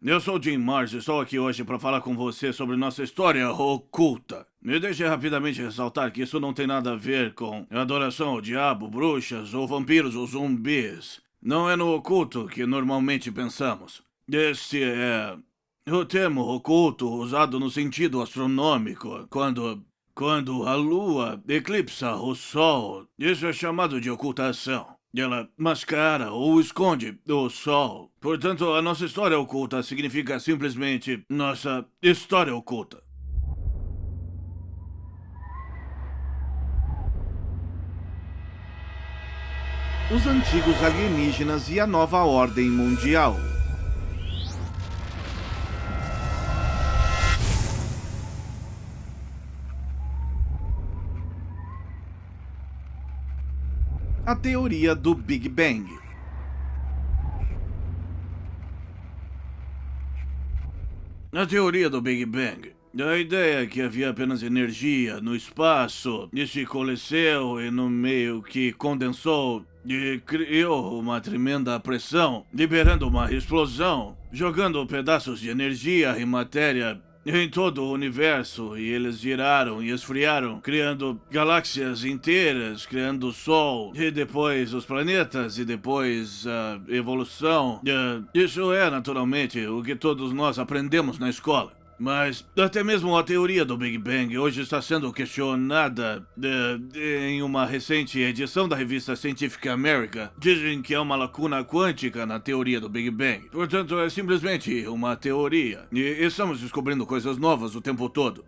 Eu sou Jim Mars e estou aqui hoje para falar com você sobre nossa história oculta. Me deixe rapidamente ressaltar que isso não tem nada a ver com adoração ao diabo, bruxas ou vampiros ou zumbis. Não é no oculto que normalmente pensamos. Este é o termo oculto usado no sentido astronômico, quando a lua eclipsa o sol. Isso é chamado de ocultação. Ela mascara ou esconde o sol. Portanto, a nossa história oculta significa simplesmente nossa história oculta. Os antigos alienígenas e a nova ordem mundial. A teoria do Big Bang. A teoria do Big Bang. A ideia é que havia apenas energia no espaço, e se coalesceu e no meio que condensou e criou uma tremenda pressão, liberando uma explosão, jogando pedaços de energia e matéria em todo o universo, e eles giraram e esfriaram, criando galáxias inteiras, criando o Sol, e depois os planetas, e depois a evolução. Isso é, naturalmente, o que todos nós aprendemos na escola. Mas até mesmo a teoria do Big Bang hoje está sendo questionada em uma recente edição da revista Scientific American. Dizem que há uma lacuna quântica na teoria do Big Bang. Portanto, é simplesmente uma teoria. E estamos descobrindo coisas novas o tempo todo.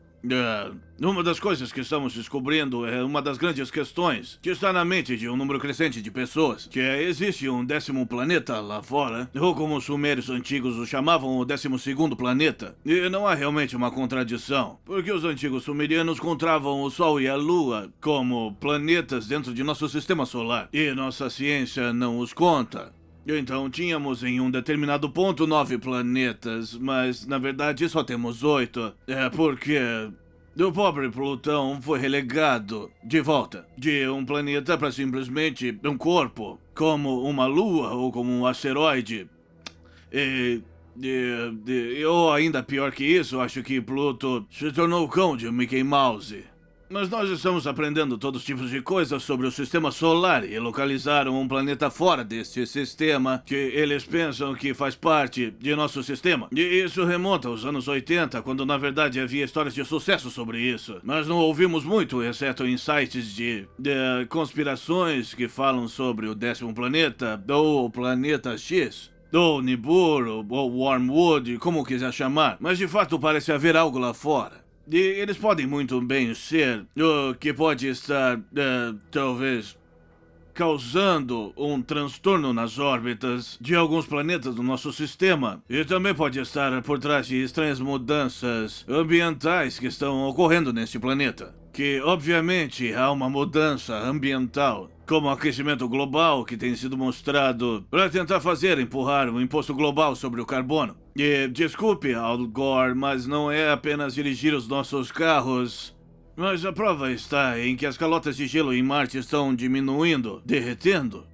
Uma das coisas que estamos descobrindo é uma das grandes questões que está na mente de um número crescente de pessoas, que é, existe um 10º planeta lá fora, ou como os sumérios antigos o chamavam, o 12º planeta. E não há realmente uma contradição, porque os antigos sumerianos contavam o Sol e a Lua como planetas dentro de nosso sistema solar, e nossa ciência não os conta. Então tínhamos em um determinado ponto 9 planetas, mas na verdade só temos 8. É porque o pobre Plutão foi relegado de volta de um planeta para simplesmente um corpo, como uma lua ou como um asteroide. Ou ainda pior que isso, acho que Pluto se tornou o cão de Mickey Mouse. Mas nós estamos aprendendo todos os tipos de coisas sobre o sistema solar e localizaram um planeta fora deste sistema que eles pensam que faz parte de nosso sistema. E isso remonta aos anos 80, quando na verdade havia histórias de sucesso sobre isso. Mas não ouvimos muito, exceto em sites de conspirações que falam sobre o 10º planeta, ou o planeta X. Ou Nibiru, ou Wormwood, como quiser chamar. Mas de fato parece haver algo lá fora. E eles podem muito bem ser o que pode estar, talvez, causando um transtorno nas órbitas de alguns planetas do nosso sistema. E também pode estar por trás de estranhas mudanças ambientais que estão ocorrendo neste planeta. Que, obviamente, há uma mudança ambiental, como o aquecimento global que tem sido mostrado para tentar empurrar um imposto global sobre o carbono. E desculpe, Al Gore, mas não é apenas dirigir os nossos carros. Mas a prova está em que as calotas de gelo em Marte estão diminuindo, derretendo.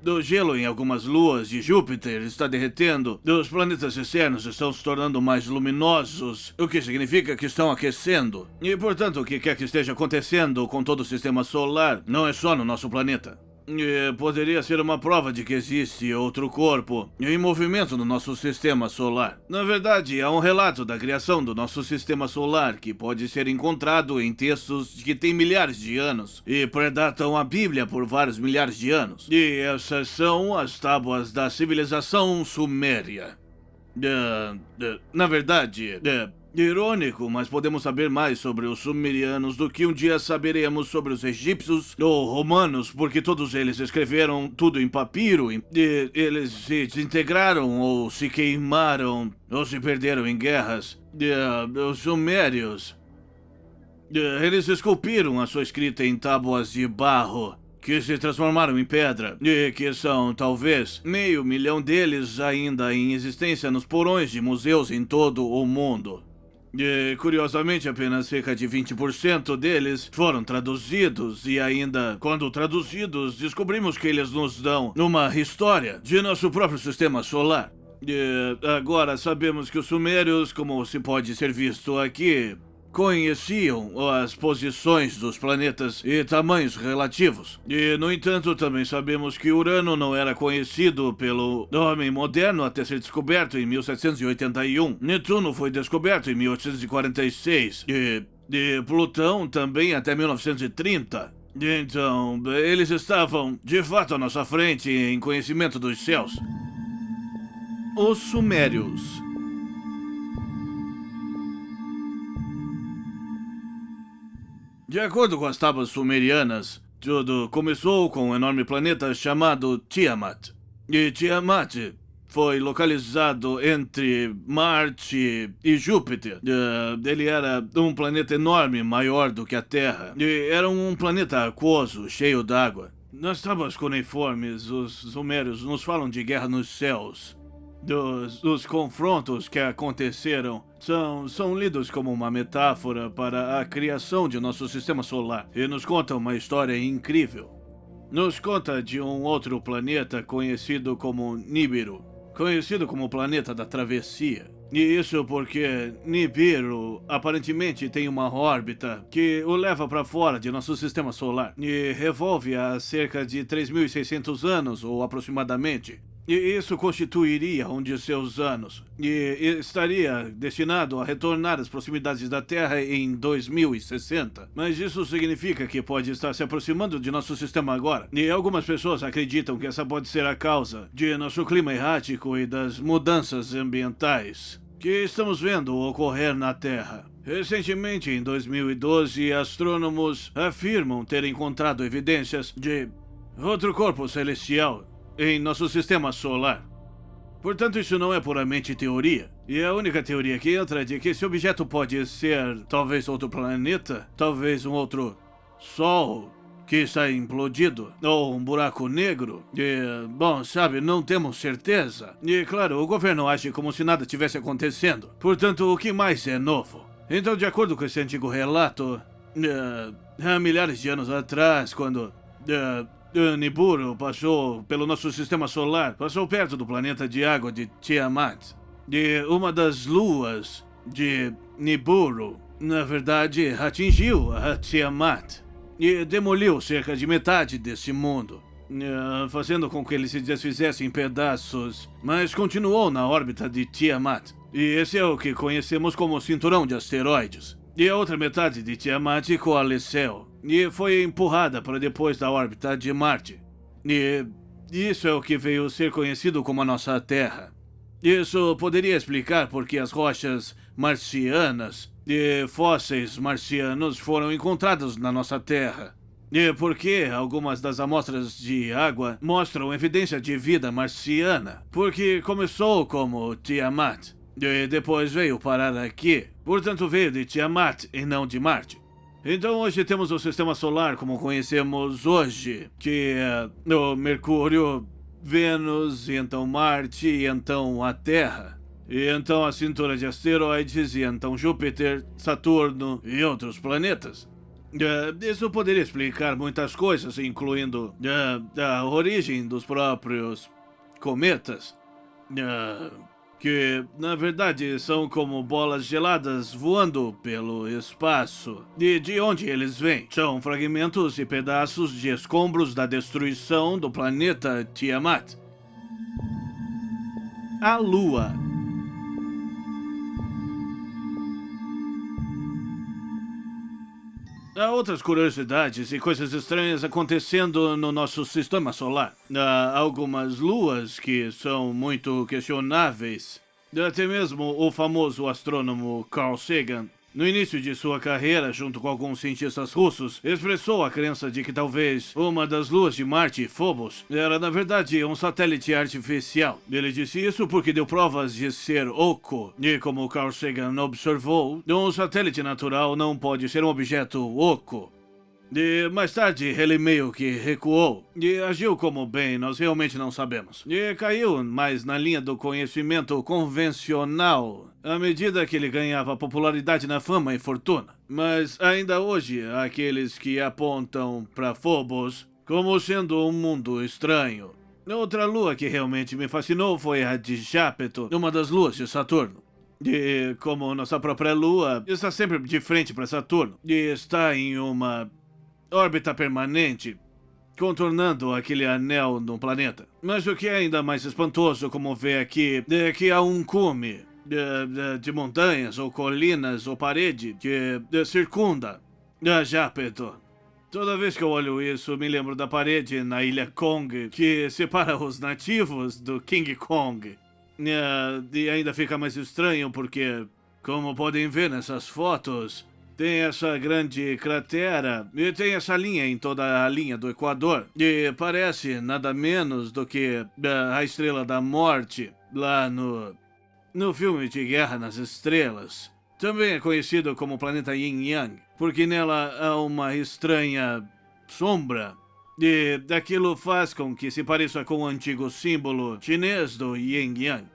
O gelo em algumas luas de Júpiter está derretendo. Os planetas externos estão se tornando mais luminosos, o que significa que estão aquecendo. E, portanto, o que quer que esteja acontecendo com todo o sistema solar não é só no nosso planeta. Poderia ser uma prova de que existe outro corpo em movimento no nosso sistema solar. Na verdade, há um relato da criação do nosso sistema solar que pode ser encontrado em textos que têm milhares de anos e predatam a Bíblia por vários milhares de anos. E essas são as tábuas da civilização suméria. Na verdade, irônico, mas podemos saber mais sobre os sumerianos do que um dia saberemos sobre os egípcios ou romanos, porque todos eles escreveram tudo em papiro e eles se desintegraram ou se queimaram ou se perderam em guerras. Os sumérios, eles esculpiram a sua escrita em tábuas de barro que se transformaram em pedra, e que são, talvez, 500 mil deles ainda em existência nos porões de museus em todo o mundo. E, curiosamente, apenas cerca de 20% deles foram traduzidos, e ainda, quando traduzidos, descobrimos que eles nos dão uma história de nosso próprio sistema solar. Agora sabemos que os sumérios, como se pode ser visto aqui, conheciam as posições dos planetas e tamanhos relativos. E, no entanto, também sabemos que Urano não era conhecido pelo homem moderno até ser descoberto em 1781. Netuno foi descoberto em 1846 e Plutão também até 1930. Então, eles estavam, de fato, à nossa frente em conhecimento dos céus. Os Sumérios. De acordo com as tábuas sumerianas, tudo começou com um enorme planeta chamado Tiamat. E Tiamat foi localizado entre Marte e Júpiter. Ele era um planeta enorme, maior do que a Terra. E era um planeta aquoso, cheio d'água. Nas tábuas cuneiformes, os sumérios nos falam de guerra nos céus. Dos confrontos que aconteceram são lidos como uma metáfora para a criação de nosso sistema solar e nos conta uma história incrível. Nos conta de um outro planeta conhecido como Nibiru, conhecido como o planeta da travessia. E isso porque Nibiru aparentemente tem uma órbita que o leva para fora de nosso sistema solar e revolve há cerca de 3.600 anos, ou aproximadamente. E isso constituiria um de seus anos, e estaria destinado a retornar às proximidades da Terra em 2060. Mas isso significa que pode estar se aproximando de nosso sistema agora. E algumas pessoas acreditam que essa pode ser a causa de nosso clima errático e das mudanças ambientais que estamos vendo ocorrer na Terra. Recentemente, em 2012, astrônomos afirmam ter encontrado evidências de outro corpo celestial em nosso sistema solar. Portanto, isso não é puramente teoria. E a única teoria que entra é de que esse objeto pode ser talvez outro planeta, talvez um outro sol que está implodido, ou um buraco negro. E, bom, sabe, não temos certeza. E, claro, o governo age como se nada tivesse acontecendo. Portanto, o que mais é novo? Então, de acordo com esse antigo relato, há milhares de anos atrás, quando Nibiru passou pelo nosso sistema solar, passou perto do planeta de água de Tiamat. E uma das luas de Nibiru, na verdade, atingiu a Tiamat e demoliu cerca de metade desse mundo, fazendo com que ele se desfizesse em pedaços, mas continuou na órbita de Tiamat. E esse é o que conhecemos como o cinturão de asteroides. E a outra metade de Tiamat coalesceu e foi empurrada para depois da órbita de Marte. E isso é o que veio ser conhecido como a nossa Terra. Isso poderia explicar por que as rochas marcianas e fósseis marcianos foram encontrados na nossa Terra. E por que algumas das amostras de água mostram evidência de vida marciana. Porque começou como Tiamat e depois veio parar aqui. Portanto, veio de Tiamat e não de Marte. Então hoje temos o sistema solar como conhecemos hoje, que é o Mercúrio, Vênus, e então Marte, e então a Terra, e então a cintura de asteroides, e então Júpiter, Saturno e outros planetas. Isso poderia explicar muitas coisas, incluindo a origem dos próprios cometas, que, na verdade, são como bolas geladas voando pelo espaço. E de onde eles vêm? São fragmentos e pedaços de escombros da destruição do planeta Tiamat. A Lua. Há outras curiosidades e coisas estranhas acontecendo no nosso sistema solar. Há algumas luas que são muito questionáveis. Até mesmo o famoso astrônomo Carl Sagan, no início de sua carreira, junto com alguns cientistas russos, expressou a crença de que talvez uma das luas de Marte, Phobos, era na verdade um satélite artificial. Ele disse isso porque deu provas de ser oco, e como Carl Sagan observou, um satélite natural não pode ser um objeto oco. E mais tarde ele meio que recuou e agiu como bem, nós realmente não sabemos. E caiu mais na linha do conhecimento convencional à medida que ele ganhava popularidade na fama e fortuna. Mas ainda hoje há aqueles que apontam para Phobos como sendo um mundo estranho. Outra lua que realmente me fascinou foi a de Jápeto, uma das luas de Saturno. E como nossa própria lua está sempre de frente para Saturno e está em uma órbita permanente, contornando aquele anel no planeta. Mas o que é ainda mais espantoso, como ver aqui, é que há um cume de montanhas ou colinas ou parede que circunda a Jápeto. Toda vez que eu olho isso, me lembro da parede na ilha Kong que separa os nativos do King Kong. E ainda fica mais estranho porque, como podem ver nessas fotos, tem essa grande cratera e tem essa linha em toda a linha do Equador. E parece nada menos do que a Estrela da Morte lá no filme de Guerra nas Estrelas. Também é conhecido como planeta Yin Yang, porque nela há uma estranha sombra. E aquilo faz com que se pareça com o antigo símbolo chinês do Yin Yang.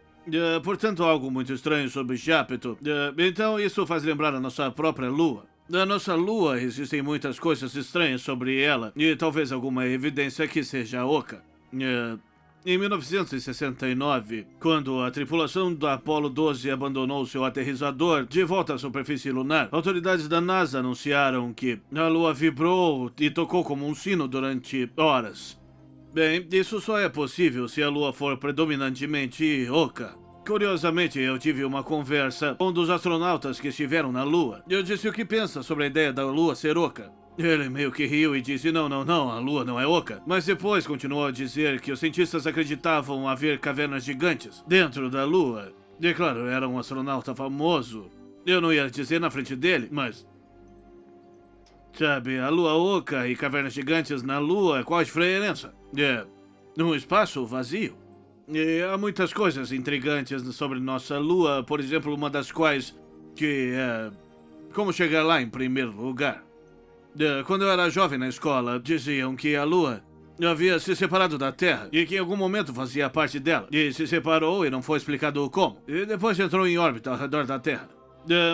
Portanto, algo muito estranho sobre Jápeto. Então, isso faz lembrar a nossa própria Lua. Da nossa Lua, existem muitas coisas estranhas sobre ela, e talvez alguma evidência que seja oca. Em 1969, quando a tripulação da Apollo 12 abandonou seu aterrissador de volta à superfície lunar, autoridades da NASA anunciaram que a Lua vibrou e tocou como um sino durante horas. Bem, isso só é possível se a Lua for predominantemente oca. Curiosamente, eu tive uma conversa com um dos astronautas que estiveram na Lua. Eu disse o que pensa sobre a ideia da Lua ser oca. Ele meio que riu e disse, não, a Lua não é oca. Mas depois continuou a dizer que os cientistas acreditavam haver cavernas gigantes dentro da Lua. E claro, era um astronauta famoso. Eu não ia dizer na frente dele, mas... Sabe, a Lua oca e cavernas gigantes na Lua, qual a diferença? Num espaço vazio. E há muitas coisas intrigantes sobre nossa Lua, por exemplo, uma das quais que é... como chegar lá em primeiro lugar. Quando eu era jovem na escola, diziam que a Lua havia se separado da Terra e que em algum momento fazia parte dela. E se separou e não foi explicado como. E depois entrou em órbita ao redor da Terra.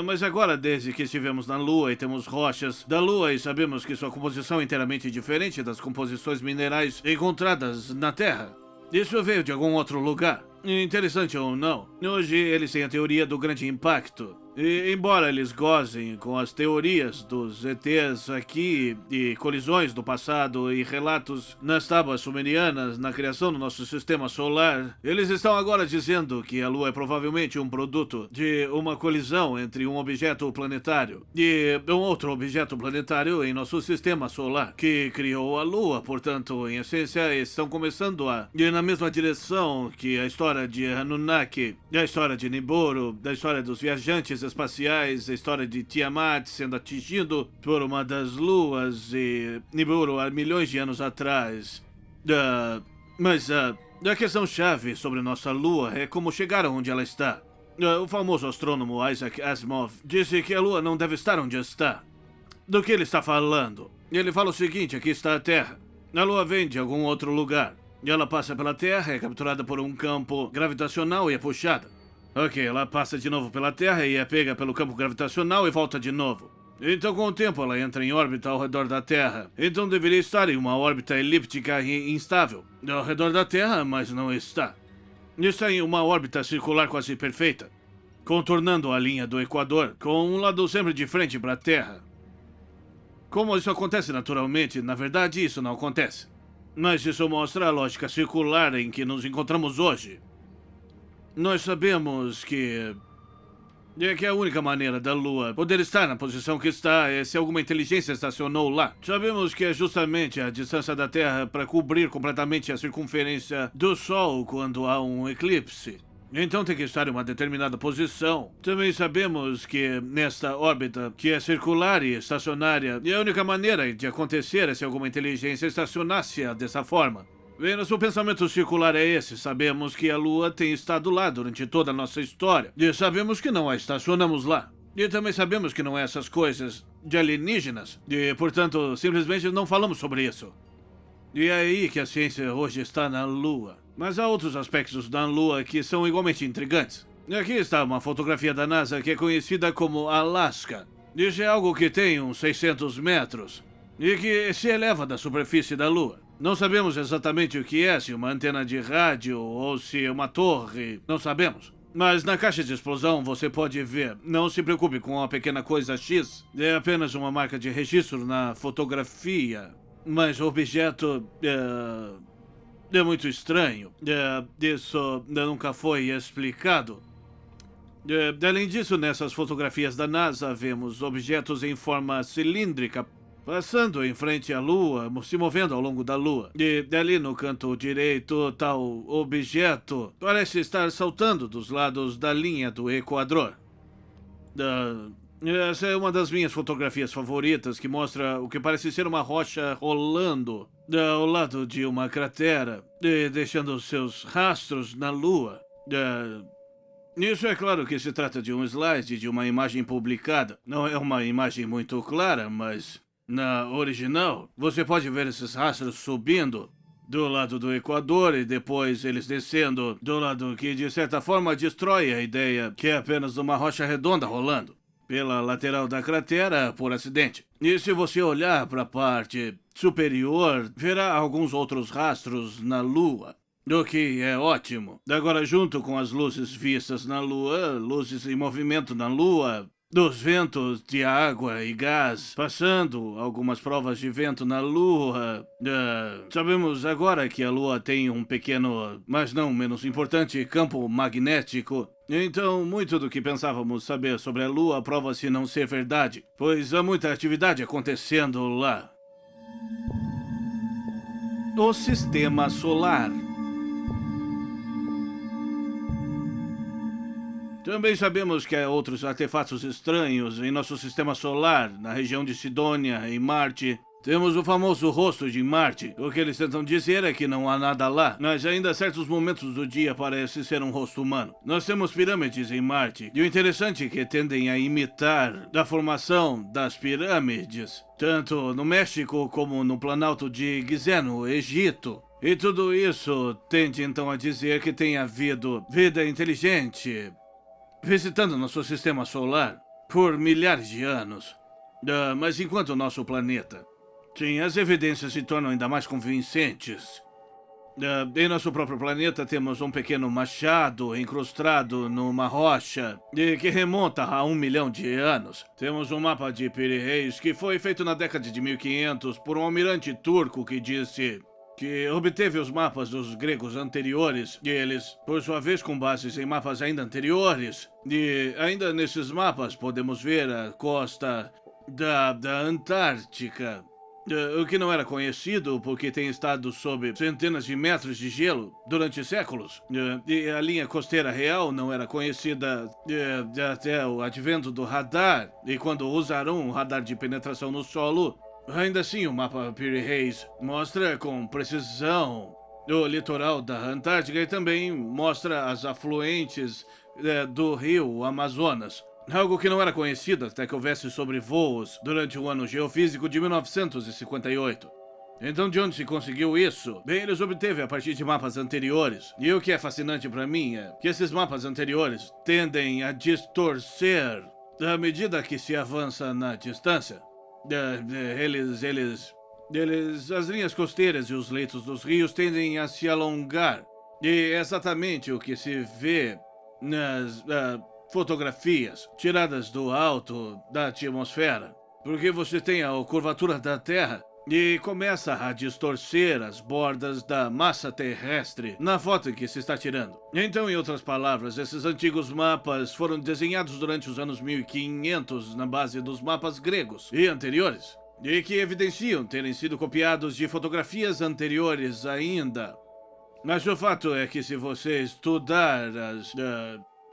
Mas agora, desde que estivemos na Lua e temos rochas da Lua e sabemos que sua composição é inteiramente diferente das composições minerais encontradas na Terra, isso veio de algum outro lugar. Interessante ou não, hoje eles têm a teoria do grande impacto. E, embora eles gozem com as teorias dos ETs aqui e colisões do passado e relatos nas tábuas sumerianas na criação do nosso sistema solar, eles estão agora dizendo que a Lua é provavelmente um produto de uma colisão entre um objeto planetário e um outro objeto planetário em nosso sistema solar, que criou a Lua. Portanto, em essência, estão começando a ir na mesma direção que a história de Anunnaki, a história de Nibiru, da história dos viajantes espaciais, a história de Tiamat sendo atingido por uma das luas e Nibiru há milhões de anos atrás. Mas a questão chave sobre nossa Lua é como chegar onde ela está. O famoso astrônomo Isaac Asimov disse que a Lua não deve estar onde está. Do que ele está falando? Ele fala o seguinte, aqui está a Terra. A Lua vem de algum outro lugar. E ela passa pela Terra, é capturada por um campo gravitacional e é puxada. Ok, ela passa de novo pela Terra e é pega pelo campo gravitacional e volta de novo. Então, com o tempo, ela entra em órbita ao redor da Terra. Então, deveria estar em uma órbita elíptica e instável ao redor da Terra, mas não está. Está em uma órbita circular quase perfeita, contornando a linha do Equador, com um lado sempre de frente para a Terra. Como isso acontece naturalmente, na verdade, isso não acontece. Mas isso mostra a lógica circular em que nos encontramos hoje. Nós sabemos que a única maneira da Lua poder estar na posição que está é se alguma inteligência estacionou lá. Sabemos que é justamente a distância da Terra para cobrir completamente a circunferência do Sol quando há um eclipse. Então tem que estar em uma determinada posição. Também sabemos que nesta órbita, que é circular e estacionária, e a única maneira de acontecer é se alguma inteligência estacionasse dessa forma. Bem, nosso pensamento circular é esse. Sabemos que a Lua tem estado lá durante toda a nossa história. E sabemos que não a estacionamos lá. E também sabemos que não é essas coisas de alienígenas. E, portanto, simplesmente não falamos sobre isso. E é aí que a ciência hoje está na Lua. Mas há outros aspectos da Lua que são igualmente intrigantes. Aqui está uma fotografia da NASA que é conhecida como Alaska. Isso é algo que tem uns 600 metros. E que se eleva da superfície da Lua. Não sabemos exatamente o que é, se uma antena de rádio ou se uma torre, não sabemos. Mas na caixa de explosão você pode ver. Não se preocupe com a pequena coisa X. É apenas uma marca de registro na fotografia. Mas o objeto é muito estranho. Isso nunca foi explicado. Além disso, nessas fotografias da NASA, vemos objetos em forma cilíndrica passando em frente à Lua, se movendo ao longo da Lua. E ali no canto direito, tal objeto parece estar saltando dos lados da linha do Equador. Essa é uma das minhas fotografias favoritas, que mostra o que parece ser uma rocha rolando ao lado de uma cratera, deixando seus rastros na Lua. Isso é claro que se trata de um slide de uma imagem publicada. Não é uma imagem muito clara, mas na original você pode ver esses rastros subindo do lado do Equador e depois eles descendo do lado que de certa forma destrói a ideia que é apenas uma rocha redonda rolando pela lateral da cratera por acidente. E se você olhar para a parte superior, verá alguns outros rastros na Lua. O que é ótimo. Agora, junto com as luzes vistas na Lua, luzes em movimento na Lua, dos ventos de água e gás, passando algumas provas de vento na Lua. Sabemos agora que a Lua tem um pequeno, mas não menos importante, campo magnético. Então, muito do que pensávamos saber sobre a Lua prova-se não ser verdade, pois há muita atividade acontecendo lá. O Sistema Solar. Também sabemos que há outros artefatos estranhos em nosso sistema solar, na região de Sidônia, em Marte. Temos o famoso rosto de Marte. O que eles tentam dizer é que não há nada lá, mas ainda certos momentos do dia parece ser um rosto humano. Nós temos pirâmides em Marte, e o interessante é que tendem a imitar a formação das pirâmides, tanto no México como no Planalto de Gizé, no Egito. E tudo isso tende então a dizer que tem havido vida inteligente visitando nosso sistema solar por milhares de anos. Mas enquanto o nosso planeta, sim, as evidências se tornam ainda mais convincentes. Em nosso próprio planeta temos um pequeno machado incrustado numa rocha que remonta a 1 milhão de anos. Temos um mapa de Piri-Reis que foi feito na década de 1500 por um almirante turco que disse que obteve os mapas dos gregos anteriores, e eles, por sua vez, com bases em mapas ainda anteriores. E ainda nesses mapas podemos ver a costa da Antártica, o que não era conhecido porque tem estado sob centenas de metros de gelo durante séculos. E a linha costeira real não era conhecida até o advento do radar, e quando usaram um radar de penetração no solo, ainda assim, o mapa Piri-Reis mostra com precisão o litoral da Antártica e também mostra as afluentes do rio Amazonas. Algo que não era conhecido até que houvesse sobrevoos durante o ano geofísico de 1958. Então, de onde se conseguiu isso? Bem, eles obteve a partir de mapas anteriores. E o que é fascinante para mim é que esses mapas anteriores tendem a distorcer à medida que se avança na distância. As linhas costeiras e os leitos dos rios tendem a se alongar. E é exatamente o que se vê nas fotografias tiradas do alto da atmosfera. Porque você tem a curvatura da Terra e começa a distorcer as bordas da massa terrestre na foto que se está tirando. Então, em outras palavras, esses antigos mapas foram desenhados durante os anos 1500 na base dos mapas gregos e anteriores, e que evidenciam terem sido copiados de fotografias anteriores ainda. Mas o fato é que se você estudar as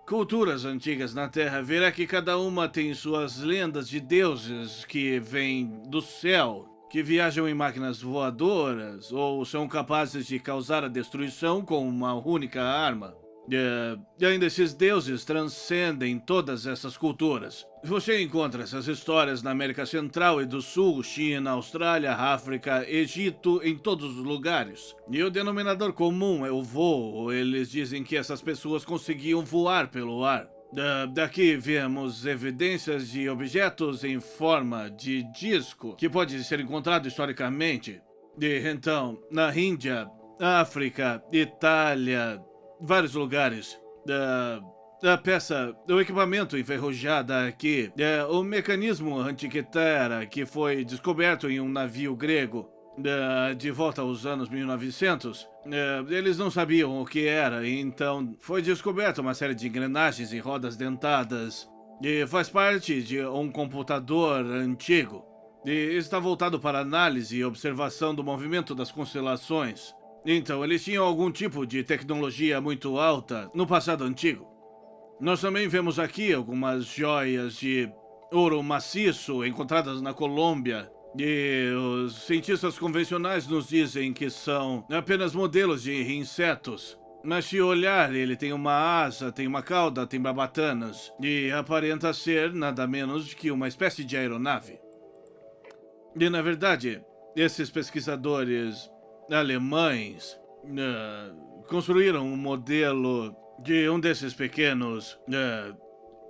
culturas antigas na Terra, verá que cada uma tem suas lendas de deuses que vêm do céu, que viajam em máquinas voadoras ou são capazes de causar a destruição com uma única arma. E ainda esses deuses transcendem todas essas culturas. Você encontra essas histórias na América Central e do Sul, China, Austrália, África, Egito, em todos os lugares. E o denominador comum é o voo. Eles dizem que essas pessoas conseguiam voar pelo ar. Daqui vemos evidências de objetos em forma de disco, que pode ser encontrado historicamente. E então, na Índia, África, Itália, vários lugares, o equipamento enferrujado aqui, o mecanismo Antikythera que foi descoberto em um navio grego de volta aos anos 1900, eles não sabiam o que era, então foi descoberta uma série de engrenagens e rodas dentadas e faz parte de um computador antigo e está voltado para análise e observação do movimento das constelações. Então, eles tinham algum tipo de tecnologia muito alta no passado antigo. Nós também vemos aqui algumas joias de ouro maciço encontradas na Colômbia. E os cientistas convencionais nos dizem que são apenas modelos de insetos. Mas se olhar, ele tem uma asa, tem uma cauda, tem barbatanas. E aparenta ser nada menos que uma espécie de aeronave. E na verdade, esses pesquisadores alemães construíram um modelo de um desses pequenos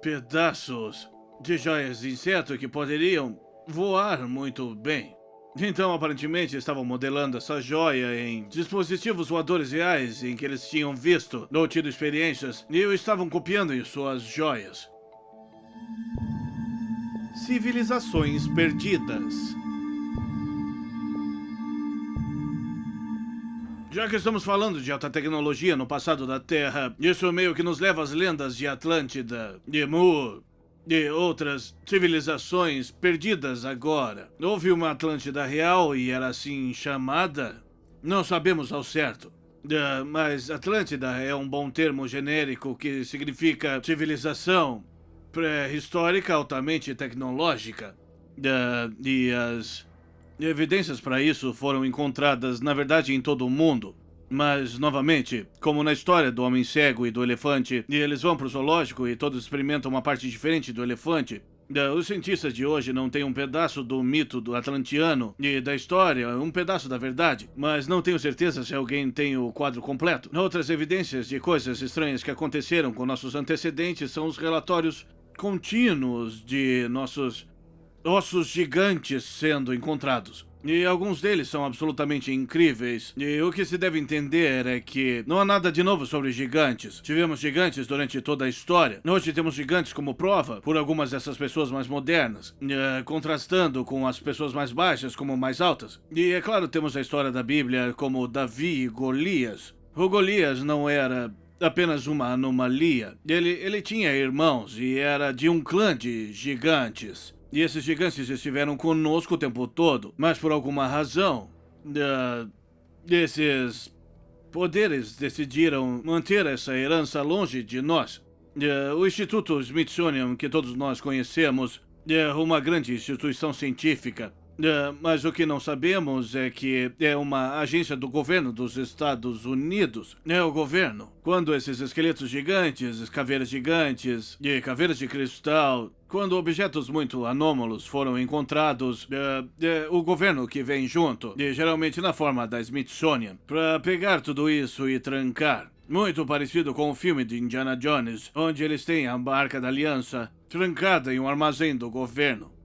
pedaços de joias de inseto que poderiam voar muito bem. Então, aparentemente, estavam modelando essa joia em dispositivos voadores reais em que eles tinham visto ou tido experiências e o estavam copiando em suas joias. Civilizações perdidas. Já que estamos falando de alta tecnologia no passado da Terra, isso meio que nos leva às lendas de Atlântida, de Mu e outras civilizações perdidas agora. Houve uma Atlântida real e era assim chamada? Não sabemos ao certo. Mas Atlântida é um bom termo genérico que significa civilização pré-histórica altamente tecnológica. E as evidências para isso foram encontradas, na verdade, em todo o mundo. Mas, novamente, como na história do homem cego e do elefante, e eles vão pro zoológico e todos experimentam uma parte diferente do elefante, os cientistas de hoje não têm um pedaço do mito do atlantiano e da história, um pedaço da verdade, mas não tenho certeza se alguém tem o quadro completo. Outras evidências de coisas estranhas que aconteceram com nossos antecedentes são os relatórios contínuos de nossos ossos gigantes sendo encontrados. E alguns deles são absolutamente incríveis. E o que se deve entender é que não há nada de novo sobre gigantes. Tivemos gigantes durante toda a história. Hoje temos gigantes como prova por algumas dessas pessoas mais modernas, contrastando com as pessoas mais baixas como mais altas. E é claro, temos a história da Bíblia como Davi e Golias. O Golias não era apenas uma anomalia. Ele tinha irmãos e era de um clã de gigantes. E esses gigantes estiveram conosco o tempo todo, mas por alguma razão, esses poderes decidiram manter essa herança longe de nós. O Instituto Smithsonian, que todos nós conhecemos, é uma grande instituição científica. Mas o que não sabemos é que é uma agência do governo dos Estados Unidos. É o governo. Quando esses esqueletos gigantes, caveiras gigantes e caveiras de cristal, quando objetos muito anômalos foram encontrados, o governo que vem junto, e geralmente na forma da Smithsonian, para pegar tudo isso e trancar. Muito parecido com o filme de Indiana Jones, onde eles têm a Arca da Aliança trancada em um armazém do governo.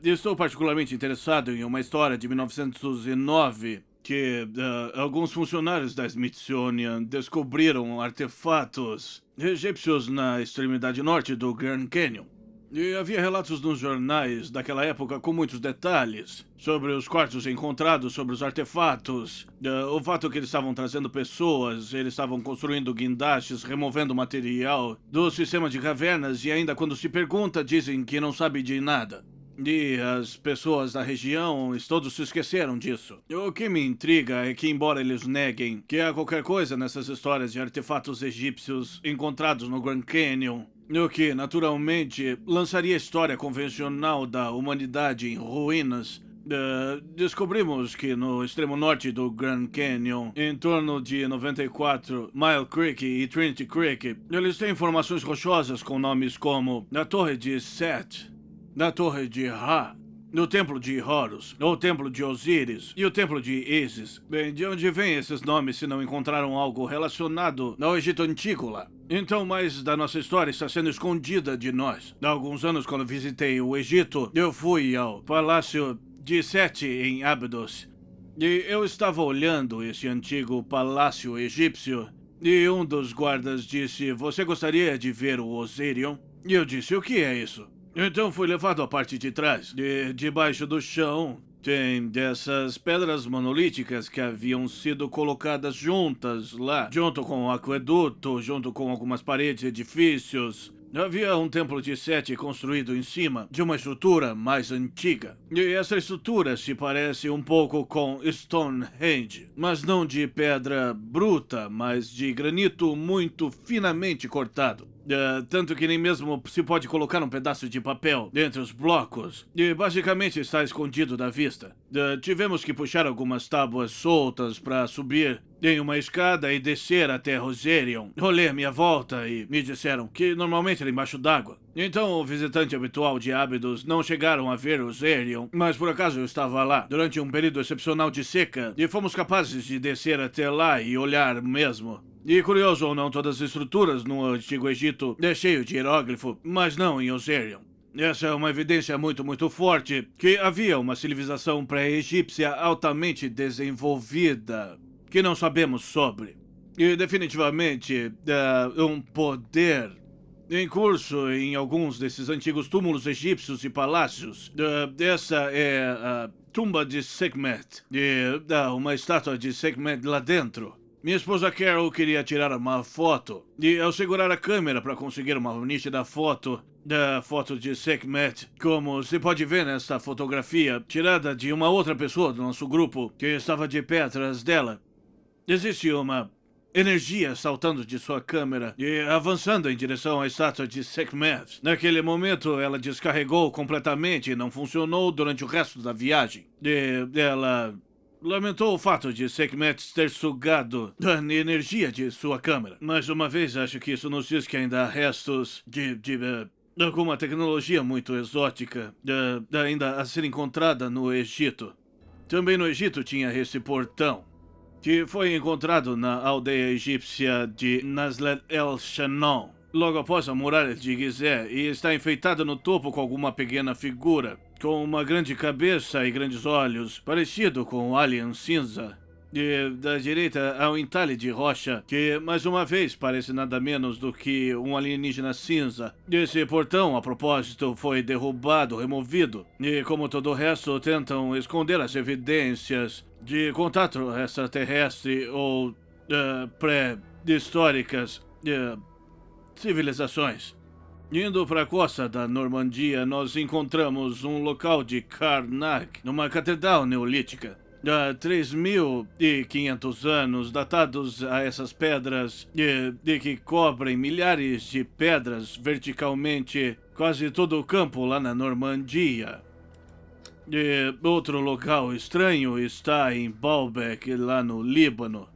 Estou particularmente interessado em uma história de 1909 que alguns funcionários da Smithsonian descobriram artefatos egípcios na extremidade norte do Grand Canyon. E havia relatos nos jornais daquela época com muitos detalhes sobre os quartos encontrados, sobre os artefatos, o fato que eles estavam trazendo pessoas, eles estavam construindo guindastes, removendo material do sistema de cavernas e ainda quando se pergunta dizem que não sabe de nada. E as pessoas da região todos se esqueceram disso. O que me intriga é que, embora eles neguem que há qualquer coisa nessas histórias de artefatos egípcios encontrados no Grand Canyon, o que, naturalmente, lançaria a história convencional da humanidade em ruínas, descobrimos que no extremo norte do Grand Canyon, em torno de 94, Mile Creek e Trinity Creek, eles têm formações rochosas com nomes como a Torre de Set, da Torre de Ra, no Templo de Horus, o Templo de Osíris e o Templo de Isis. Bem, de onde vêm esses nomes se não encontraram algo relacionado ao Egito Antigo lá? Então, mais da nossa história está sendo escondida de nós. Há alguns anos, quando visitei o Egito, eu fui ao Palácio de Sete em Abydos. E eu estava olhando esse antigo palácio egípcio, e um dos guardas disse: "Você gostaria de ver o Osirion?" E eu disse: "O que é isso?" Então fui levado à parte de trás, debaixo do chão. Tem dessas pedras monolíticas que haviam sido colocadas juntas lá, junto com o aqueduto, junto com algumas paredes e edifícios. Havia um templo de Sete construído em cima de uma estrutura mais antiga. E essa estrutura se parece um pouco com Stonehenge, mas não de pedra bruta, mas de granito muito finamente cortado. Tanto que nem mesmo se pode colocar um pedaço de papel entre os blocos, e basicamente está escondido da vista. Tivemos que puxar algumas tábuas soltas para subir em uma escada e descer até Roserion. Olhei a minha volta e me disseram que normalmente era embaixo d'água. Então o visitante habitual de Abydos não chegaram a ver Roserion, mas por acaso eu estava lá durante um período excepcional de seca e fomos capazes de descer até lá e olhar mesmo. E curioso ou não, todas as estruturas no Antigo Egito é cheio de hieróglifo, mas não em Osirion. Essa é uma evidência muito forte que havia uma civilização pré-egípcia altamente desenvolvida, que não sabemos sobre. E definitivamente um poder em curso em alguns desses antigos túmulos egípcios e palácios. Essa é a tumba de Sekhmet, e uma estátua de Sekhmet lá dentro. Minha esposa Carol queria tirar uma foto, e ao segurar a câmera para conseguir uma nítida foto da foto de Sekhmet, como se pode ver nesta fotografia, tirada de uma outra pessoa do nosso grupo que estava de pé atrás dela, existe uma energia saltando de sua câmera e avançando em direção à estátua de Sekhmet. Naquele momento, ela descarregou completamente e não funcionou durante o resto da viagem. E ela lamentou o fato de Sekhmet ter sugado a energia de sua câmera. Mais uma vez, acho que isso nos diz que ainda há restos de alguma tecnologia muito exótica ainda a ser encontrada no Egito. Também no Egito tinha esse portão, que foi encontrado na aldeia egípcia de Naslet el-Shannon, logo após a muralha de Gizeh, e está enfeitado no topo com alguma pequena figura, com uma grande cabeça e grandes olhos, parecido com o alien cinza. E da direita há um entalhe de rocha, que mais uma vez parece nada menos do que um alienígena cinza. Esse portão, a propósito, foi derrubado, removido, e como todo o resto, tentam esconder as evidências de contato extraterrestre ou pré-históricas civilizações. Indo para a costa da Normandia, nós encontramos um local de Karnak, numa catedral neolítica. Há 3.500 anos, datados a essas pedras de que cobrem milhares de pedras verticalmente quase todo o campo lá na Normandia. E outro local estranho está em Baalbek, lá no Líbano.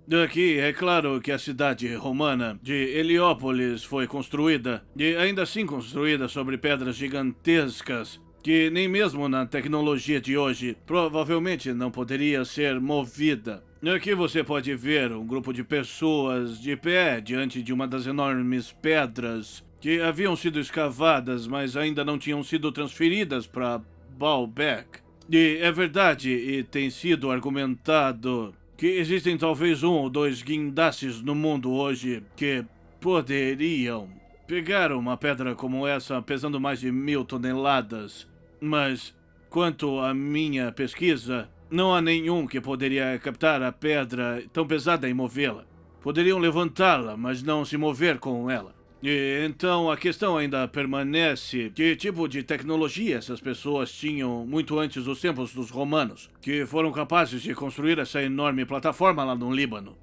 Daqui é claro que a cidade romana de Heliópolis foi construída, e ainda assim construída sobre pedras gigantescas, que nem mesmo na tecnologia de hoje provavelmente não poderia ser movida. Aqui você pode ver um grupo de pessoas de pé diante de uma das enormes pedras que haviam sido escavadas, mas ainda não tinham sido transferidas para Baalbek. E é verdade, e tem sido argumentado, que existem talvez 1 ou 2 guindastes no mundo hoje que poderiam pegar uma pedra como essa pesando mais de 1.000 toneladas. Mas, quanto à minha pesquisa, não há nenhum que poderia captar a pedra tão pesada e movê-la. Poderiam levantá-la, mas não se mover com ela. E então a questão ainda permanece: que tipo de tecnologia essas pessoas tinham muito antes dos tempos dos romanos, que foram capazes de construir essa enorme plataforma lá no Líbano?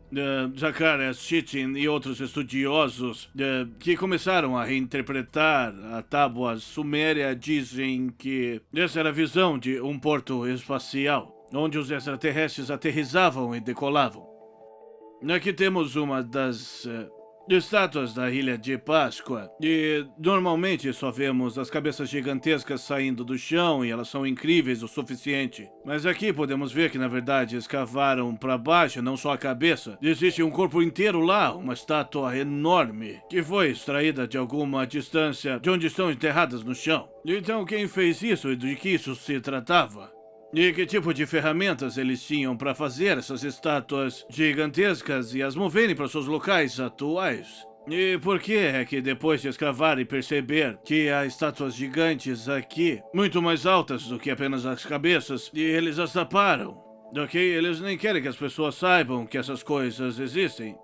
Zacarias Sitchin e outros estudiosos que começaram a reinterpretar a tábua suméria dizem que essa era a visão de um porto espacial, onde os extraterrestres aterrizavam e decolavam. Aqui temos uma das estátuas da Ilha de Páscoa, e normalmente só vemos as cabeças gigantescas saindo do chão e elas são incríveis o suficiente. Mas aqui podemos ver que na verdade escavaram para baixo não só a cabeça, existe um corpo inteiro lá, uma estátua enorme, que foi extraída de alguma distância de onde estão enterradas no chão. Então quem fez isso e de que isso se tratava? E que tipo de ferramentas eles tinham para fazer essas estátuas gigantescas e as moverem para seus locais atuais? E por que é que depois de escavar e perceber que há estátuas gigantes aqui, muito mais altas do que apenas as cabeças, e eles as taparam? Ok, eles nem querem que as pessoas saibam que essas coisas existem.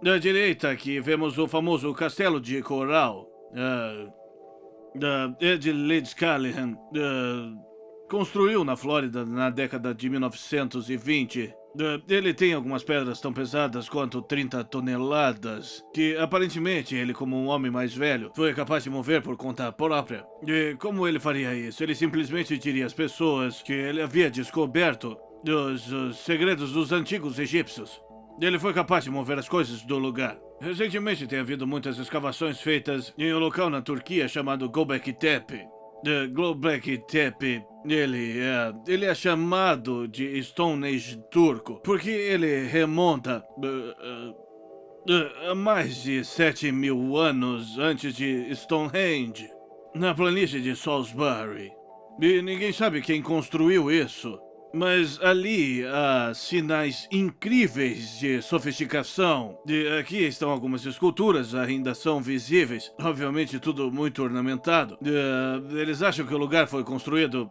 Da direita aqui vemos o famoso Castelo de Coral. Ed Leeds Callahan construiu na Flórida na década de 1920. Ele tem algumas pedras tão pesadas quanto 30 toneladas, que aparentemente ele, como um homem mais velho, foi capaz de mover por conta própria. E como ele faria isso? Ele simplesmente diria às pessoas que ele havia descoberto os segredos dos antigos egípcios. Ele foi capaz de mover as coisas do lugar. Recentemente tem havido muitas escavações feitas em um local na Turquia chamado Göbekli Tepe. Göbekli Tepe, ele é chamado de Stone Age turco, porque ele remonta a mais de 7.000 anos antes de Stonehenge, na planície de Salisbury. E ninguém sabe quem construiu isso. Mas ali há sinais incríveis de sofisticação. E aqui estão algumas esculturas, ainda são visíveis. Obviamente tudo muito ornamentado. Eles acham que o lugar foi construído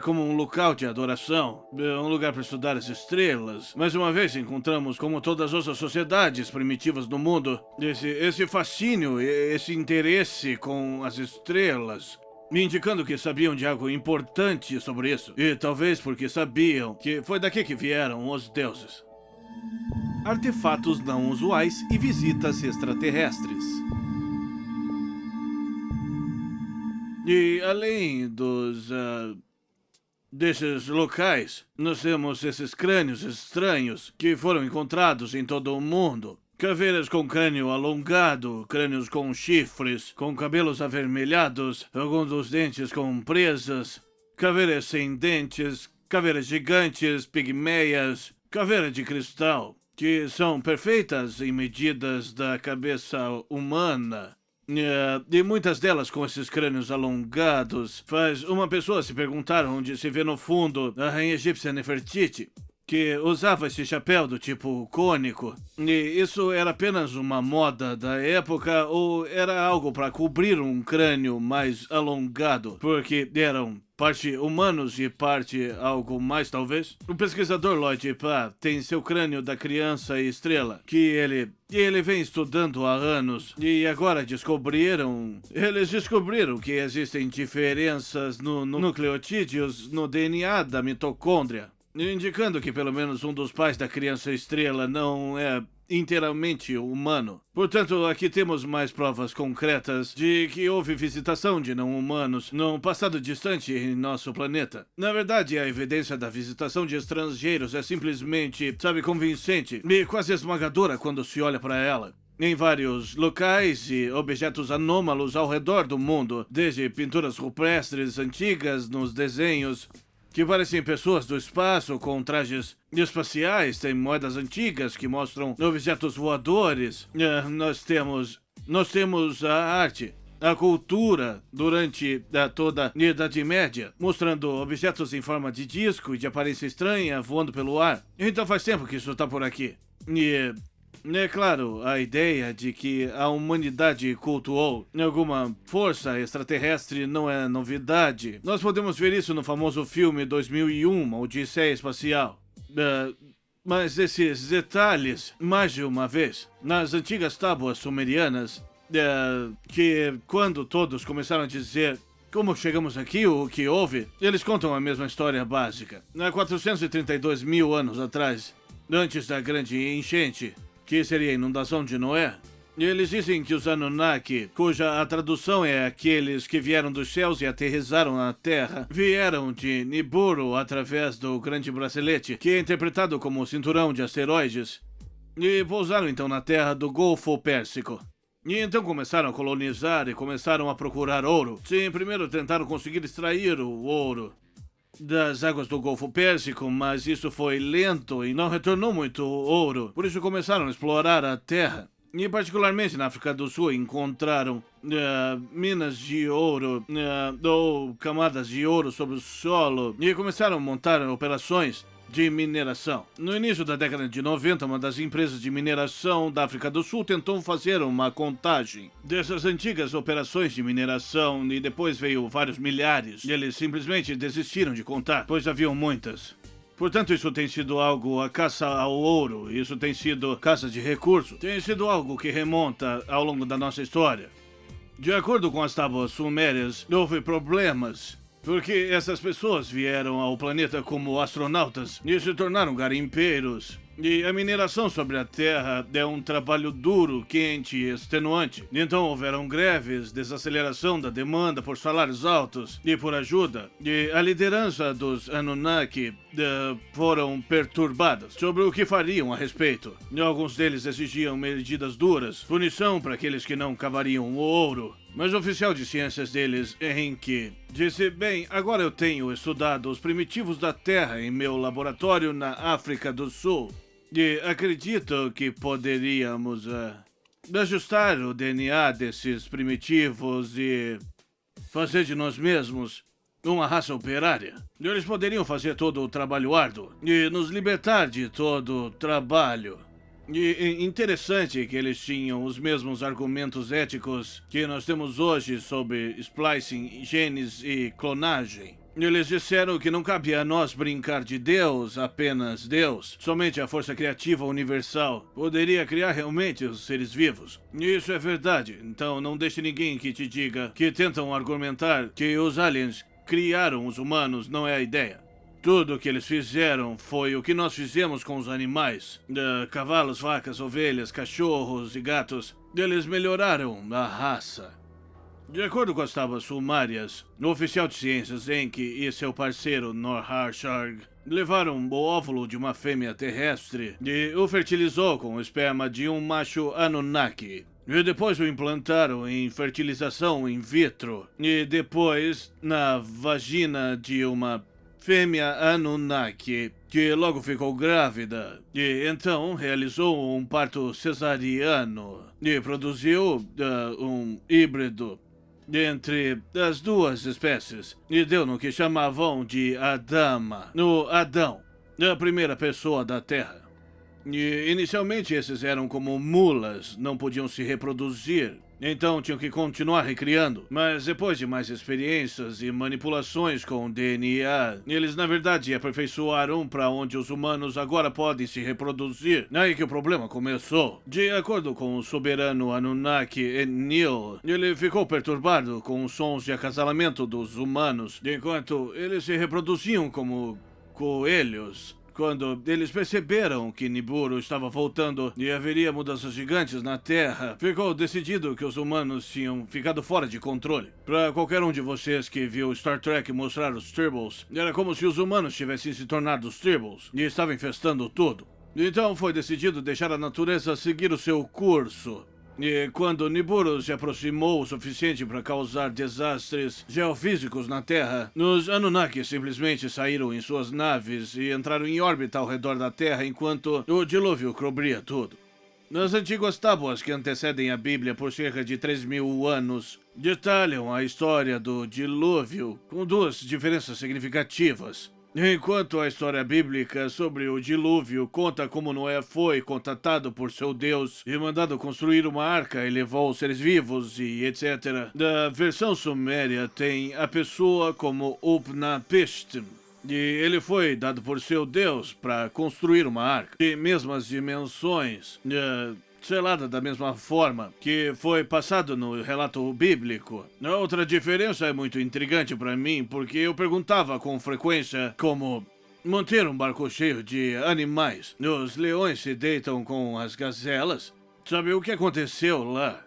como um local de adoração. Um lugar para estudar as estrelas. Mais uma vez encontramos, como todas as outras sociedades primitivas do mundo, esse fascínio, esse interesse com as estrelas, me indicando que sabiam de algo importante sobre isso. E talvez porque sabiam que foi daqui que vieram os deuses. Artefatos não usuais e visitas extraterrestres. E além desses locais, nós temos esses crânios estranhos que foram encontrados em todo o mundo. Caveiras com crânio alongado, crânios com chifres, com cabelos avermelhados, alguns dos dentes com presas, caveiras sem dentes, caveiras gigantes, pigmeias, caveira de cristal, que são perfeitas em medidas da cabeça humana. E muitas delas com esses crânios alongados faz uma pessoa se perguntar onde se vê no fundo a rainha egípcia Nefertiti, que usava esse chapéu do tipo cônico. E isso era apenas uma moda da época ou era algo para cobrir um crânio mais alongado, porque eram parte humanos e parte algo mais, talvez? O pesquisador Lloyd Pah tem seu crânio da criança estrela, que ele vem estudando há anos, e agora eles descobriram que existem diferenças no nucleotídeos no DNA da mitocôndria, indicando que pelo menos um dos pais da criança estrela não é inteiramente humano. Portanto, aqui temos mais provas concretas de que houve visitação de não-humanos num passado distante em nosso planeta. Na verdade, a evidência da visitação de estrangeiros é simplesmente, convincente e quase esmagadora quando se olha para ela. Em vários locais e objetos anômalos ao redor do mundo, desde pinturas rupestres antigas nos desenhos que parecem pessoas do espaço com trajes espaciais, tem moedas antigas que mostram objetos voadores. Nós temos a arte, a cultura durante toda a Idade Média, mostrando objetos em forma de disco e de aparência estranha voando pelo ar. Então faz tempo que isso está por aqui. E é claro, a ideia de que a humanidade cultuou alguma força extraterrestre não é novidade. Nós podemos ver isso no famoso filme 2001, Odisseia Espacial. Mas esses detalhes, mais de uma vez, nas antigas tábuas sumerianas, que quando todos começaram a dizer como chegamos aqui, o que houve, eles contam a mesma história básica. Há 432 mil anos atrás, antes da grande enchente, que seria a inundação de Noé, eles dizem que os Anunnaki, cuja a tradução é aqueles que vieram dos céus e aterrizaram na Terra, vieram de Nibiru através do Grande Bracelete, que é interpretado como o cinturão de asteroides, e pousaram então na Terra do Golfo Pérsico. E então começaram a colonizar e começaram a procurar ouro. Sim, primeiro tentaram conseguir extrair o ouro das águas do Golfo Pérsico, mas isso foi lento e não retornou muito ouro. Por isso começaram a explorar a Terra. E particularmente na África do Sul encontraram minas de ouro ou camadas de ouro sobre o solo e começaram a montar operações de mineração. No início da década de 90, uma das empresas de mineração da África do Sul tentou fazer uma contagem dessas antigas operações de mineração e depois veio vários milhares. E eles simplesmente desistiram de contar, pois haviam muitas. Portanto, isso tem sido algo, a caça ao ouro, isso tem sido caça de recursos, tem sido algo que remonta ao longo da nossa história. De acordo com as tábuas sumérias, houve problemas, porque essas pessoas vieram ao planeta como astronautas e se tornaram garimpeiros. E a mineração sobre a Terra é um trabalho duro, quente e extenuante. Então houveram greves, desaceleração da demanda por salários altos e por ajuda. E a liderança dos Anunnaki foram perturbadas sobre o que fariam a respeito. E alguns deles exigiam medidas duras, punição para aqueles que não cavariam o ouro. Mas o oficial de ciências deles, Enki, disse: bem, agora eu tenho estudado os primitivos da Terra em meu laboratório na África do Sul. E acredito que poderíamos ajustar o DNA desses primitivos e fazer de nós mesmos uma raça operária. E eles poderiam fazer todo o trabalho árduo e nos libertar de todo o trabalho. E interessante que eles tinham os mesmos argumentos éticos que nós temos hoje sobre splicing, genes e clonagem. Eles disseram que não cabe a nós brincar de Deus, apenas Deus. Somente a força criativa universal poderia criar realmente os seres vivos. E isso é verdade, então não deixe ninguém que te diga que tentam argumentar que os aliens criaram os humanos, não é a ideia. Tudo o que eles fizeram foi o que nós fizemos com os animais. Cavalos, vacas, ovelhas, cachorros e gatos. Eles melhoraram a raça. De acordo com as tábuas sumárias, o oficial de ciências Enki e seu parceiro Norharsharg levaram o óvulo de uma fêmea terrestre e o fertilizou com o esperma de um macho Anunnaki. E depois o implantaram em fertilização in vitro. E depois na vagina de uma fêmea Anunnaki, que logo ficou grávida, e então realizou um parto cesariano e produziu um híbrido entre as duas espécies, e deu no que chamavam de Adama, no Adão, a primeira pessoa da Terra. E inicialmente esses eram como mulas, não podiam se reproduzir. Então tinham que continuar recriando, mas depois de mais experiências e manipulações com o DNA, eles na verdade aperfeiçoaram para onde os humanos agora podem se reproduzir. Aí que o problema começou. De acordo com o soberano Anunnaki Enlil, ele ficou perturbado com os sons de acasalamento dos humanos, enquanto eles se reproduziam como coelhos. Quando eles perceberam que Nibiru estava voltando e haveria mudanças gigantes na Terra, ficou decidido que os humanos tinham ficado fora de controle. Para qualquer um de vocês que viu Star Trek mostrar os Tribbles, era como se os humanos tivessem se tornado os Tribbles e estavam infestando tudo. Então foi decidido deixar a natureza seguir o seu curso. E quando Nibiru se aproximou o suficiente para causar desastres geofísicos na Terra, os Anunnaki simplesmente saíram em suas naves e entraram em órbita ao redor da Terra enquanto o dilúvio cobria tudo. Nas antigas tábuas que antecedem a Bíblia por cerca de 3.000 anos, detalham a história do dilúvio com duas diferenças significativas. Enquanto a história bíblica sobre o dilúvio conta como Noé foi contatado por seu Deus e mandado construir uma arca e levou os seres vivos e etc., da versão suméria tem a pessoa como Upnapishtim. E ele foi dado por seu Deus para construir uma arca de mesmas dimensões, selada da mesma forma que foi passado no relato bíblico. A outra diferença é muito intrigante para mim, porque eu perguntava com frequência como manter um barco cheio de animais. Os leões se deitam com as gazelas. Sabe o que aconteceu lá?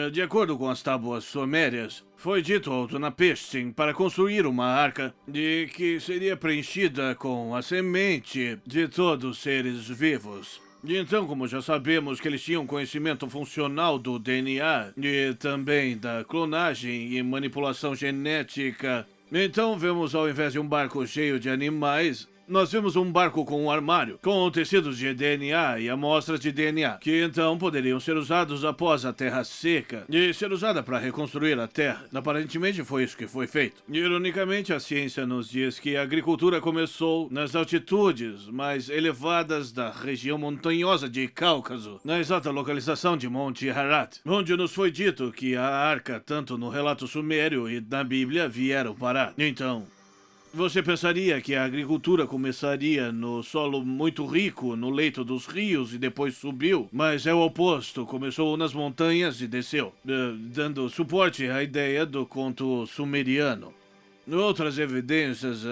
De acordo com as tábuas sumérias, foi dito ao Utnapishtim para construir uma arca de que seria preenchida com a semente de todos os seres vivos. E então, como já sabemos que eles tinham conhecimento funcional do DNA e também da clonagem e manipulação genética, então vemos ao invés de um barco cheio de animais, nós vimos um barco com um armário, com tecidos de DNA e amostras de DNA, que então poderiam ser usados após a Terra seca e ser usada para reconstruir a Terra. Aparentemente foi isso que foi feito. Ironicamente, a ciência nos diz que a agricultura começou nas altitudes mais elevadas da região montanhosa de Cáucaso, na exata localização de Monte Ararat, onde nos foi dito que a arca, tanto no relato sumério e na Bíblia, vieram parar. Então, você pensaria que a agricultura começaria no solo muito rico, no leito dos rios, e depois subiu, mas é o oposto. Começou nas montanhas e desceu, dando suporte à ideia do conto sumeriano. Outras evidências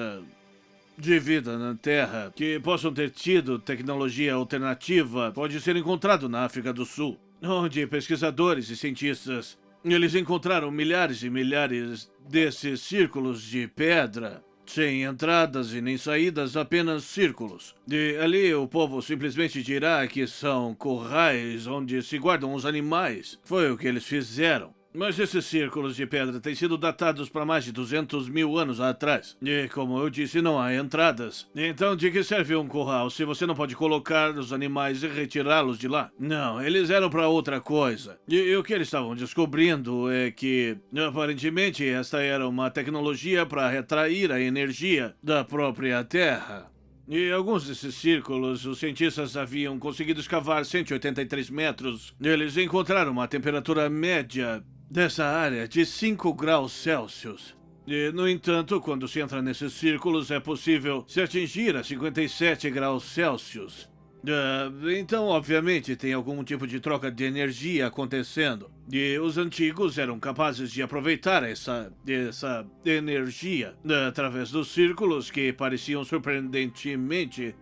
de vida na Terra que possam ter tido tecnologia alternativa pode ser encontrado na África do Sul, onde pesquisadores e cientistas eles encontraram milhares e milhares desses círculos de pedra, sem entradas e nem saídas, apenas círculos. E ali o povo simplesmente dirá que são currais onde se guardam os animais. Foi o que eles fizeram. Mas esses círculos de pedra têm sido datados para mais de 200 mil anos atrás. E, como eu disse, não há entradas. Então, de que serve um curral se você não pode colocar os animais e retirá-los de lá? Não, eles eram para outra coisa. E o que eles estavam descobrindo é que, aparentemente, esta era uma tecnologia para retrair a energia da própria Terra. E alguns desses círculos, os cientistas haviam conseguido escavar 183 metros. Eles encontraram uma temperatura média dessa área de 5 graus Celsius. E, no entanto, quando se entra nesses círculos, é possível se atingir a 57 graus Celsius. Então, obviamente, tem algum tipo de troca de energia acontecendo. E os antigos eram capazes de aproveitar essa energia através dos círculos que pareciam surpreendentemente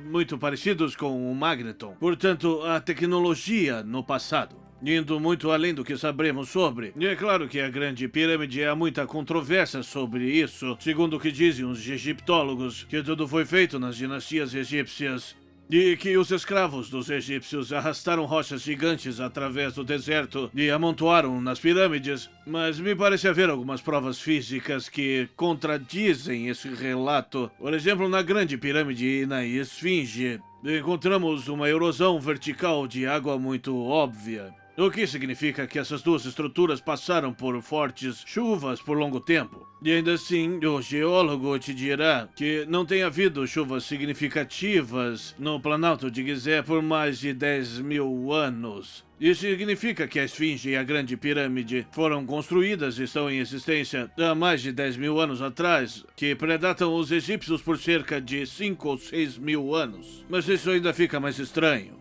muito parecidos com o Magneton. Portanto, a tecnologia no passado, indo muito além do que saberemos sobre. E é claro que a Grande Pirâmide há muita controvérsia sobre isso, segundo o que dizem os egiptólogos, que tudo foi feito nas dinastias egípcias. E que os escravos dos egípcios arrastaram rochas gigantes através do deserto e amontoaram nas pirâmides, mas me parece haver algumas provas físicas que contradizem esse relato. Por exemplo, na Grande Pirâmide e na Esfinge, encontramos uma erosão vertical de água muito óbvia. O que significa que essas duas estruturas passaram por fortes chuvas por longo tempo. E ainda assim, o geólogo te dirá que não tem havido chuvas significativas no Planalto de Gizé por mais de 10 mil anos. Isso significa que a Esfinge e a Grande Pirâmide foram construídas e estão em existência há mais de 10 mil anos atrás, que predatam os egípcios por cerca de 5 ou 6 mil anos. Mas isso ainda fica mais estranho.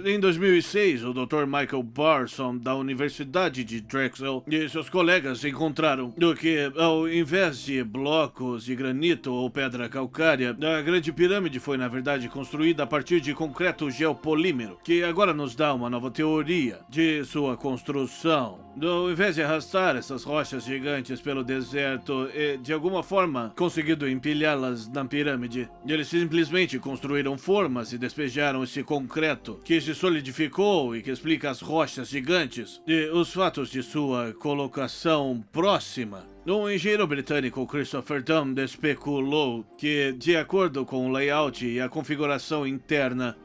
Em 2006, o Dr. Michael Barson, da Universidade de Drexel, e seus colegas encontraram que, ao invés de blocos de granito ou pedra calcária, a Grande Pirâmide foi, na verdade, construída a partir de concreto geopolímero, que agora nos dá uma nova teoria de sua construção. Ao invés de arrastar essas rochas gigantes pelo deserto e, de alguma forma, conseguido empilhá-las na pirâmide, eles simplesmente construíram formas e despejaram esse concreto que se solidificou e que explica as rochas gigantes e os fatos de sua colocação próxima. Um engenheiro britânico, Christopher Dunn, especulou que, de acordo com o layout e a configuração interna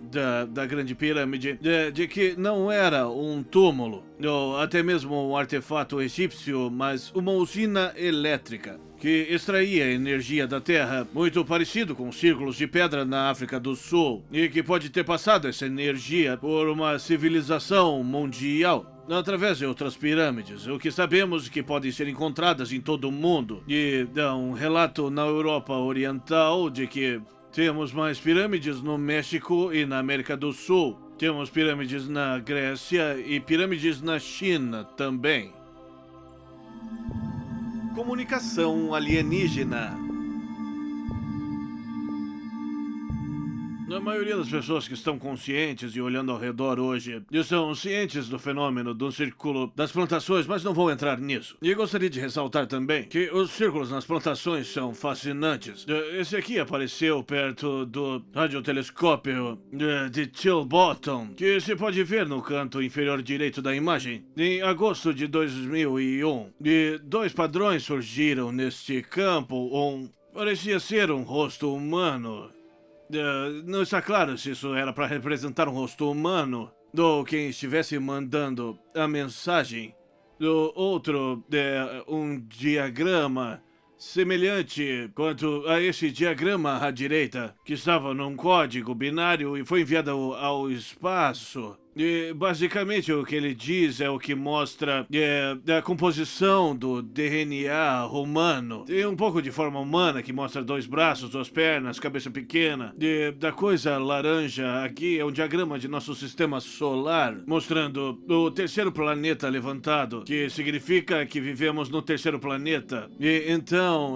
da Grande Pirâmide, de que não era um túmulo, ou até mesmo um artefato egípcio, mas uma usina elétrica, que extraía energia da Terra, muito parecido com círculos de pedra na África do Sul, e que pode ter passado essa energia por uma civilização mundial através de outras pirâmides, o que sabemos que podem ser encontradas em todo o mundo. E dá um relato na Europa Oriental de que temos mais pirâmides no México e na América do Sul. Temos pirâmides na Grécia e pirâmides na China também. Comunicação alienígena. A maioria das pessoas que estão conscientes e olhando ao redor hoje estão cientes do fenômeno do círculo das plantações, mas não vou entrar nisso. E gostaria de ressaltar também que os círculos nas plantações são fascinantes. Esse aqui apareceu perto do radiotelescópio de Chilbottom, que se pode ver no canto inferior direito da imagem, em agosto de 2001. E dois padrões surgiram neste campo, Parecia ser um rosto humano. Não está claro se isso era para representar um rosto humano ou quem estivesse mandando a mensagem. O outro é um diagrama semelhante quanto a esse diagrama à direita, que estava num código binário e foi enviado ao espaço. E basicamente o que ele diz é o que mostra a composição do DNA humano. Tem um pouco de forma humana que mostra 2 braços, 2 pernas, cabeça pequena. E da coisa laranja aqui é um diagrama de nosso sistema solar, mostrando o terceiro planeta levantado, que significa que vivemos no terceiro planeta. E então,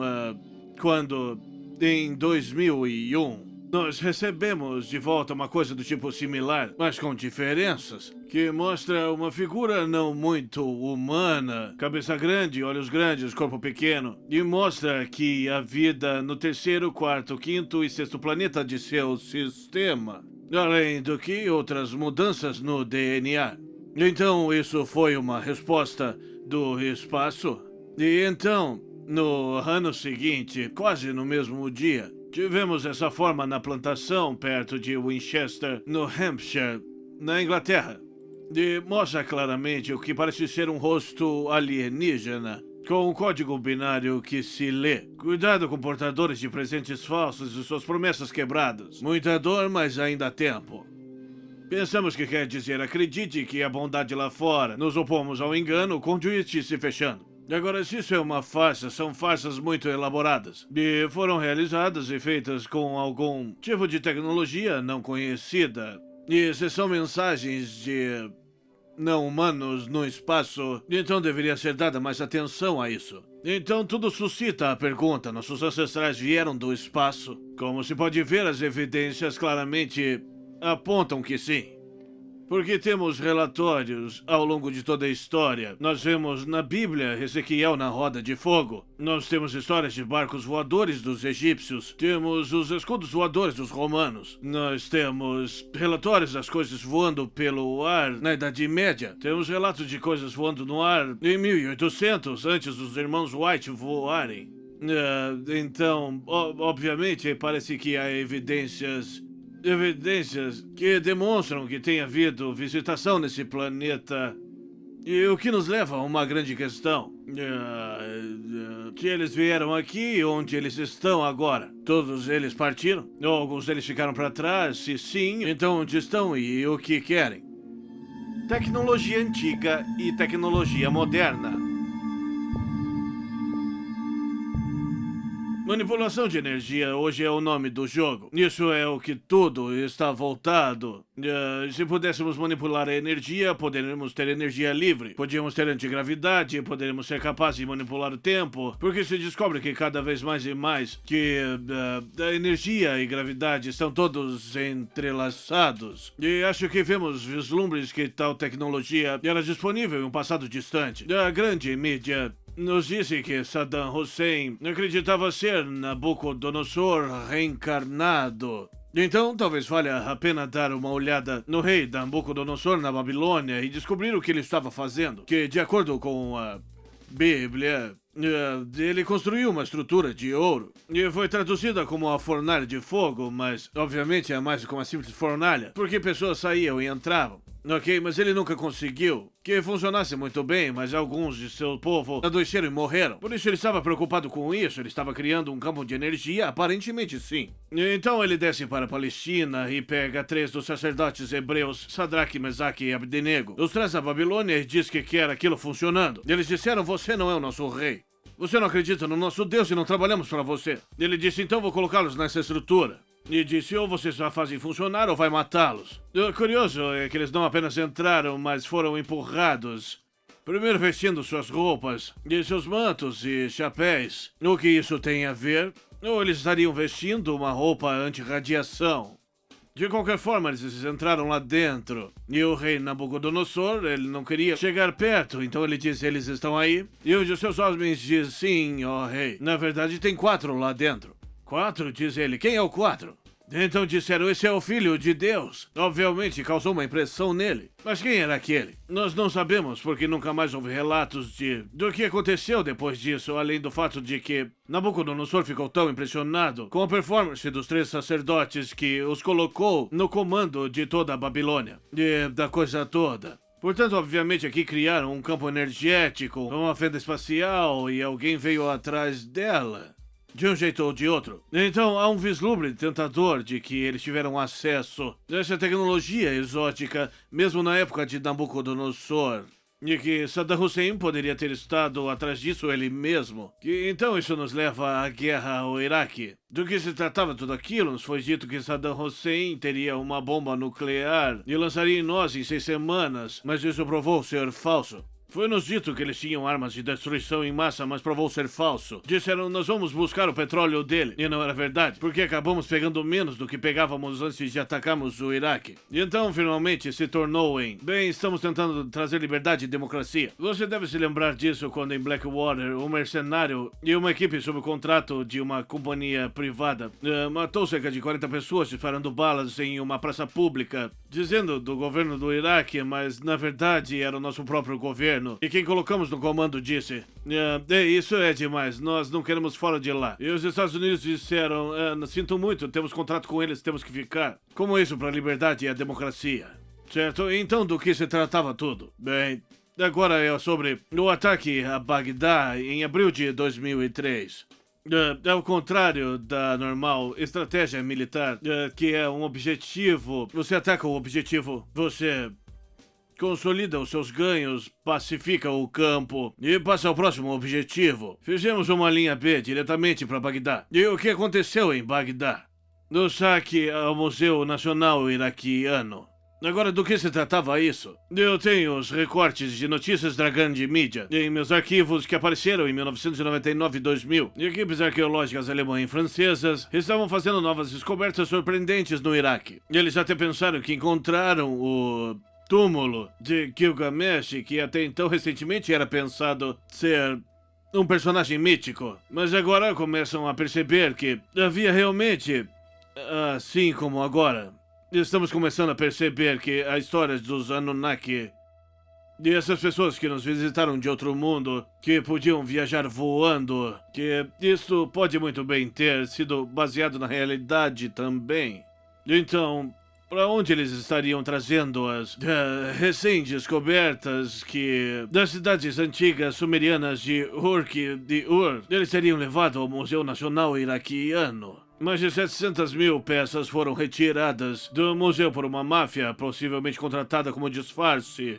quando em 2001... nós recebemos de volta uma coisa do tipo similar, mas com diferenças, que mostra uma figura não muito humana, cabeça grande, olhos grandes, corpo pequeno, e mostra que a vida no terceiro, quarto, quinto e sexto planeta de seu sistema, além do que outras mudanças no DNA. Então isso foi uma resposta do espaço. E então, no ano seguinte, quase no mesmo dia, tivemos essa forma na plantação perto de Winchester, no Hampshire, na Inglaterra. E mostra claramente o que parece ser um rosto alienígena, com um código binário que se lê. Cuidado com portadores de presentes falsos e suas promessas quebradas. Muita dor, mas ainda há tempo. Pensamos que quer dizer acredite que a bondade lá fora. Nos opomos ao engano, com o conduite se fechando. Agora, se isso é uma farsa, são farsas muito elaboradas. E foram realizadas e feitas com algum tipo de tecnologia não conhecida. E se são mensagens de não humanos no espaço, então deveria ser dada mais atenção a isso. Então tudo suscita a pergunta, nossos ancestrais vieram do espaço? Como se pode ver, as evidências claramente apontam que sim. Porque temos relatórios ao longo de toda a história. Nós vemos na Bíblia Ezequiel na roda de fogo. Nós temos histórias de barcos voadores dos egípcios. Temos os escudos voadores dos romanos. Nós temos relatórios das coisas voando pelo ar na Idade Média. Temos relatos de coisas voando no ar em 1800, antes dos irmãos White voarem. Então, obviamente, parece que há evidências que demonstram que tem havido visitação nesse planeta. E o que nos leva a uma grande questão. Se eles vieram aqui, onde eles estão agora? Todos eles partiram? Ou alguns deles ficaram para trás? Se sim, então onde estão e o que querem? Tecnologia antiga e tecnologia moderna. Manipulação de energia hoje é o nome do jogo. Isso é o que tudo está voltado. Se pudéssemos manipular a energia, poderíamos ter energia livre. Podíamos ter antigravidade, poderíamos ser capazes de manipular o tempo. Porque se descobre que cada vez mais e mais que a energia e gravidade estão todos entrelaçados. E acho que vemos vislumbres que tal tecnologia era disponível em um passado distante. A grande mídia nos disse que Saddam Hussein acreditava ser Nabucodonosor reencarnado. Então, talvez valha a pena dar uma olhada no rei Nabucodonosor na Babilônia e descobrir o que ele estava fazendo. Que, de acordo com a Bíblia, ele construiu uma estrutura de ouro e foi traduzida como a fornalha de fogo, mas, obviamente, é mais do que uma simples fornalha, porque pessoas saíam e entravam. Ok, mas ele nunca conseguiu que funcionasse muito bem, mas alguns de seu povo adoeceram e morreram. Por isso ele estava preocupado com isso, ele estava criando um campo de energia, aparentemente sim. Então ele desce para a Palestina e pega 3 dos sacerdotes hebreus, Sadraque, Mesaque e Abdenego. Os traz à Babilônia e diz que quer aquilo funcionando. Eles disseram, você não é o nosso rei. Você não acredita no nosso Deus e não trabalhamos para você. Ele disse, então vou colocá-los nessa estrutura. E disse, ou vocês já fazem funcionar ou vai matá-los. O curioso é que eles não apenas entraram, mas foram empurrados. Primeiro vestindo suas roupas, e seus mantos e chapéus. O que isso tem a ver? Ou eles estariam vestindo uma roupa anti-radiação. De qualquer forma, eles entraram lá dentro. E o rei Nabucodonosor, ele não queria chegar perto, então ele disse, eles estão aí? E um de seus homens diz, sim, ó rei. Na verdade, tem 4 lá dentro. 4? Diz ele. Quem é o 4? Então disseram, esse é o filho de Deus. Obviamente causou uma impressão nele. Mas quem era aquele? Nós não sabemos, porque nunca mais houve relatos do que aconteceu depois disso, além do fato de que Nabucodonosor ficou tão impressionado com a performance dos 3 sacerdotes que os colocou no comando de toda a Babilônia, e da coisa toda. Portanto, obviamente, aqui criaram um campo energético, uma fenda espacial, e alguém veio atrás dela, de um jeito ou de outro. Então, há um vislumbre tentador de que eles tiveram acesso a essa tecnologia exótica, mesmo na época de Nabucodonosor. E que Saddam Hussein poderia ter estado atrás disso ele mesmo. Então isso nos leva à guerra ao Iraque. Do que se tratava tudo aquilo, nos foi dito que Saddam Hussein teria uma bomba nuclear e lançaria em nós em 6 semanas, mas isso provou ser falso. Foi-nos dito que eles tinham armas de destruição em massa, mas provou ser falso. Disseram, nós vamos buscar o petróleo dele. E não era verdade, porque acabamos pegando menos do que pegávamos antes de atacarmos o Iraque. E então, finalmente, se tornou em... Bem, estamos tentando trazer liberdade e democracia. Você deve se lembrar disso quando em Blackwater, um mercenário e uma equipe sob contrato de uma companhia privada matou cerca de 40 pessoas disparando balas em uma praça pública, dizendo do governo do Iraque, mas na verdade era o nosso próprio governo. E quem colocamos no comando disse, isso é demais, nós não queremos fora de lá. E os Estados Unidos disseram, sinto muito, temos contrato com eles, temos que ficar. Como isso para a liberdade e a democracia? Certo? Então do que se tratava tudo? Bem, agora é sobre o ataque a Bagdá em abril de 2003. Ao contrário da normal estratégia militar, que é um objetivo, você ataca o objetivo, você consolida os seus ganhos, pacifica o campo e passa ao próximo objetivo. Fizemos uma linha B diretamente para Bagdá. E o que aconteceu em Bagdá? No saque ao Museu Nacional Iraquiano. Agora, do que se tratava isso? Eu tenho os recortes de notícias da grande mídia em meus arquivos que apareceram em 1999 e 2000. Equipes arqueológicas alemãs e francesas estavam fazendo novas descobertas surpreendentes no Iraque. Eles até pensaram que encontraram o túmulo de Gilgamesh, que até então recentemente era pensado ser um personagem mítico. Mas agora começam a perceber que havia realmente, assim como agora, estamos começando a perceber que a história dos Anunnaki e essas pessoas que nos visitaram de outro mundo, que podiam viajar voando, que isso pode muito bem ter sido baseado na realidade também. Então, para onde eles estariam trazendo as recém-descobertas das cidades antigas sumerianas de Urk e Ur? Eles teriam levado ao Museu Nacional Iraquiano. Mais de 700 mil peças foram retiradas do museu por uma máfia, possivelmente contratada como disfarce,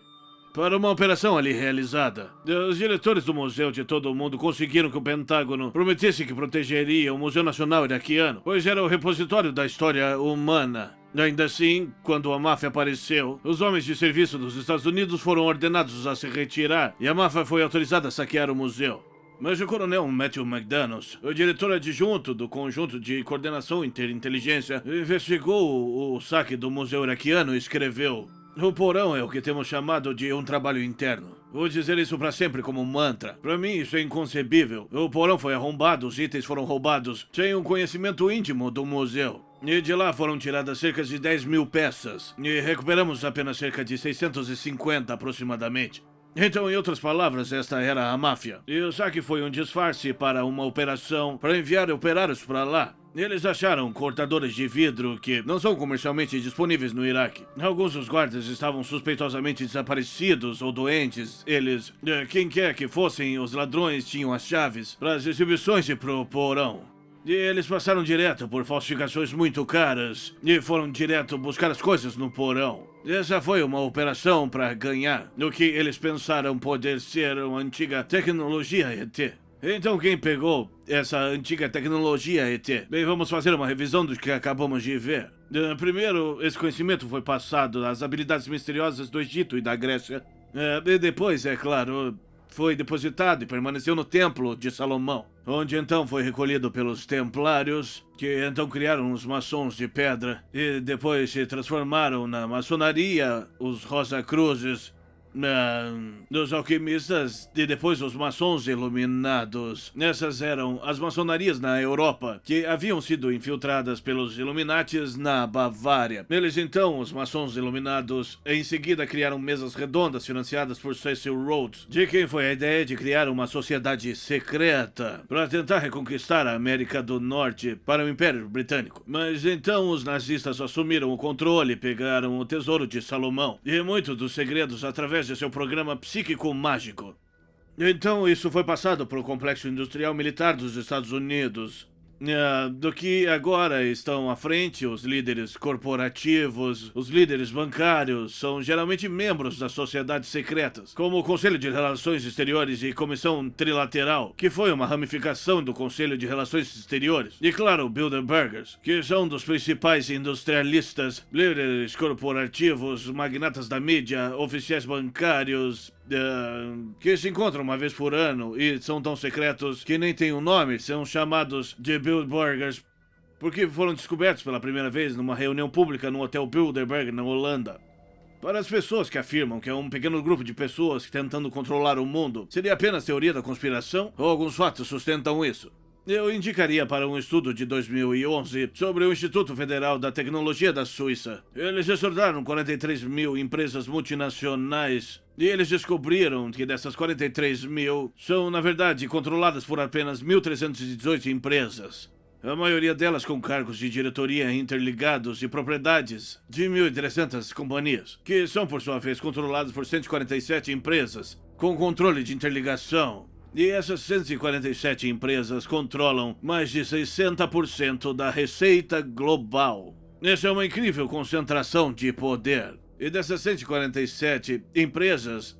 para uma operação ali realizada. Os diretores do museu de todo o mundo conseguiram que o Pentágono prometesse que protegeria o Museu Nacional Iraquiano, pois era o repositório da história humana. Ainda assim, quando a máfia apareceu, os homens de serviço dos Estados Unidos foram ordenados a se retirar e a máfia foi autorizada a saquear o museu. Mas o coronel Matthew McDaniels, o diretor adjunto do Conjunto de Coordenação Interinteligência, investigou o saque do Museu Iraquiano e escreveu: o porão é o que temos chamado de um trabalho interno. Vou dizer isso para sempre como um mantra. Para mim isso é inconcebível. O porão foi arrombado, os itens foram roubados, sem um conhecimento íntimo do museu. E de lá foram tiradas cerca de 10 mil peças. E recuperamos apenas cerca de 650 aproximadamente. Então, em outras palavras, esta era a máfia. E o saque foi um disfarce para uma operação para enviar operários para lá. Eles acharam cortadores de vidro que não são comercialmente disponíveis no Iraque. Alguns dos guardas estavam suspeitosamente desaparecidos ou doentes. Eles, quem quer que fossem, os ladrões tinham as chaves para as exibições e pro porão. E eles passaram direto por falsificações muito caras e foram direto buscar as coisas no porão. Essa foi uma operação para ganhar no que eles pensaram poder ser uma antiga tecnologia ET. Então quem pegou essa antiga tecnologia ET? Bem, vamos fazer uma revisão do que acabamos de ver. Primeiro, esse conhecimento foi passado às habilidades misteriosas do Egito e da Grécia. E depois, é claro, foi depositado e permaneceu no Templo de Salomão, onde então foi recolhido pelos Templários, que então criaram os maçons de pedra, e depois se transformaram na maçonaria, os Rosa Cruzes, Dos alquimistas e depois os maçons iluminados. Essas eram as maçonarias na Europa, que haviam sido infiltradas pelos Illuminatis na Bavária. Eles então, os maçons iluminados, em seguida criaram mesas redondas financiadas por Cecil Rhodes, de quem foi a ideia de criar uma sociedade secreta para tentar reconquistar a América do Norte para o Império Britânico. Mas então os nazistas assumiram o controle e pegaram o Tesouro de Salomão e muitos dos segredos através de seu programa psíquico mágico. Então isso foi passado para o complexo industrial militar dos Estados Unidos. Do que agora estão à frente, os líderes corporativos, os líderes bancários, são geralmente membros das sociedades secretas, como o Conselho de Relações Exteriores e Comissão Trilateral, que foi uma ramificação do Conselho de Relações Exteriores, e claro, Bilderbergers, que são dos principais industrialistas, líderes corporativos, magnatas da mídia, oficiais bancários, que se encontram uma vez por ano e são tão secretos que nem têm um nome, são chamados de Bilderbergers porque foram descobertos pela primeira vez numa reunião pública no Hotel Bilderberg, na Holanda. Para as pessoas que afirmam que é um pequeno grupo de pessoas tentando controlar o mundo, seria apenas teoria da conspiração ou alguns fatos sustentam isso? Eu indicaria para um estudo de 2011 sobre o Instituto Federal da Tecnologia da Suíça. Eles estudaram 43 mil empresas multinacionais e eles descobriram que dessas 43 mil são, na verdade, controladas por apenas 1.318 empresas. A maioria delas com cargos de diretoria interligados e propriedades de 1.300 companhias, que são, por sua vez, controladas por 147 empresas com controle de interligação. E essas 147 empresas controlam mais de 60% da receita global. Essa é uma incrível concentração de poder. E dessas 147 empresas,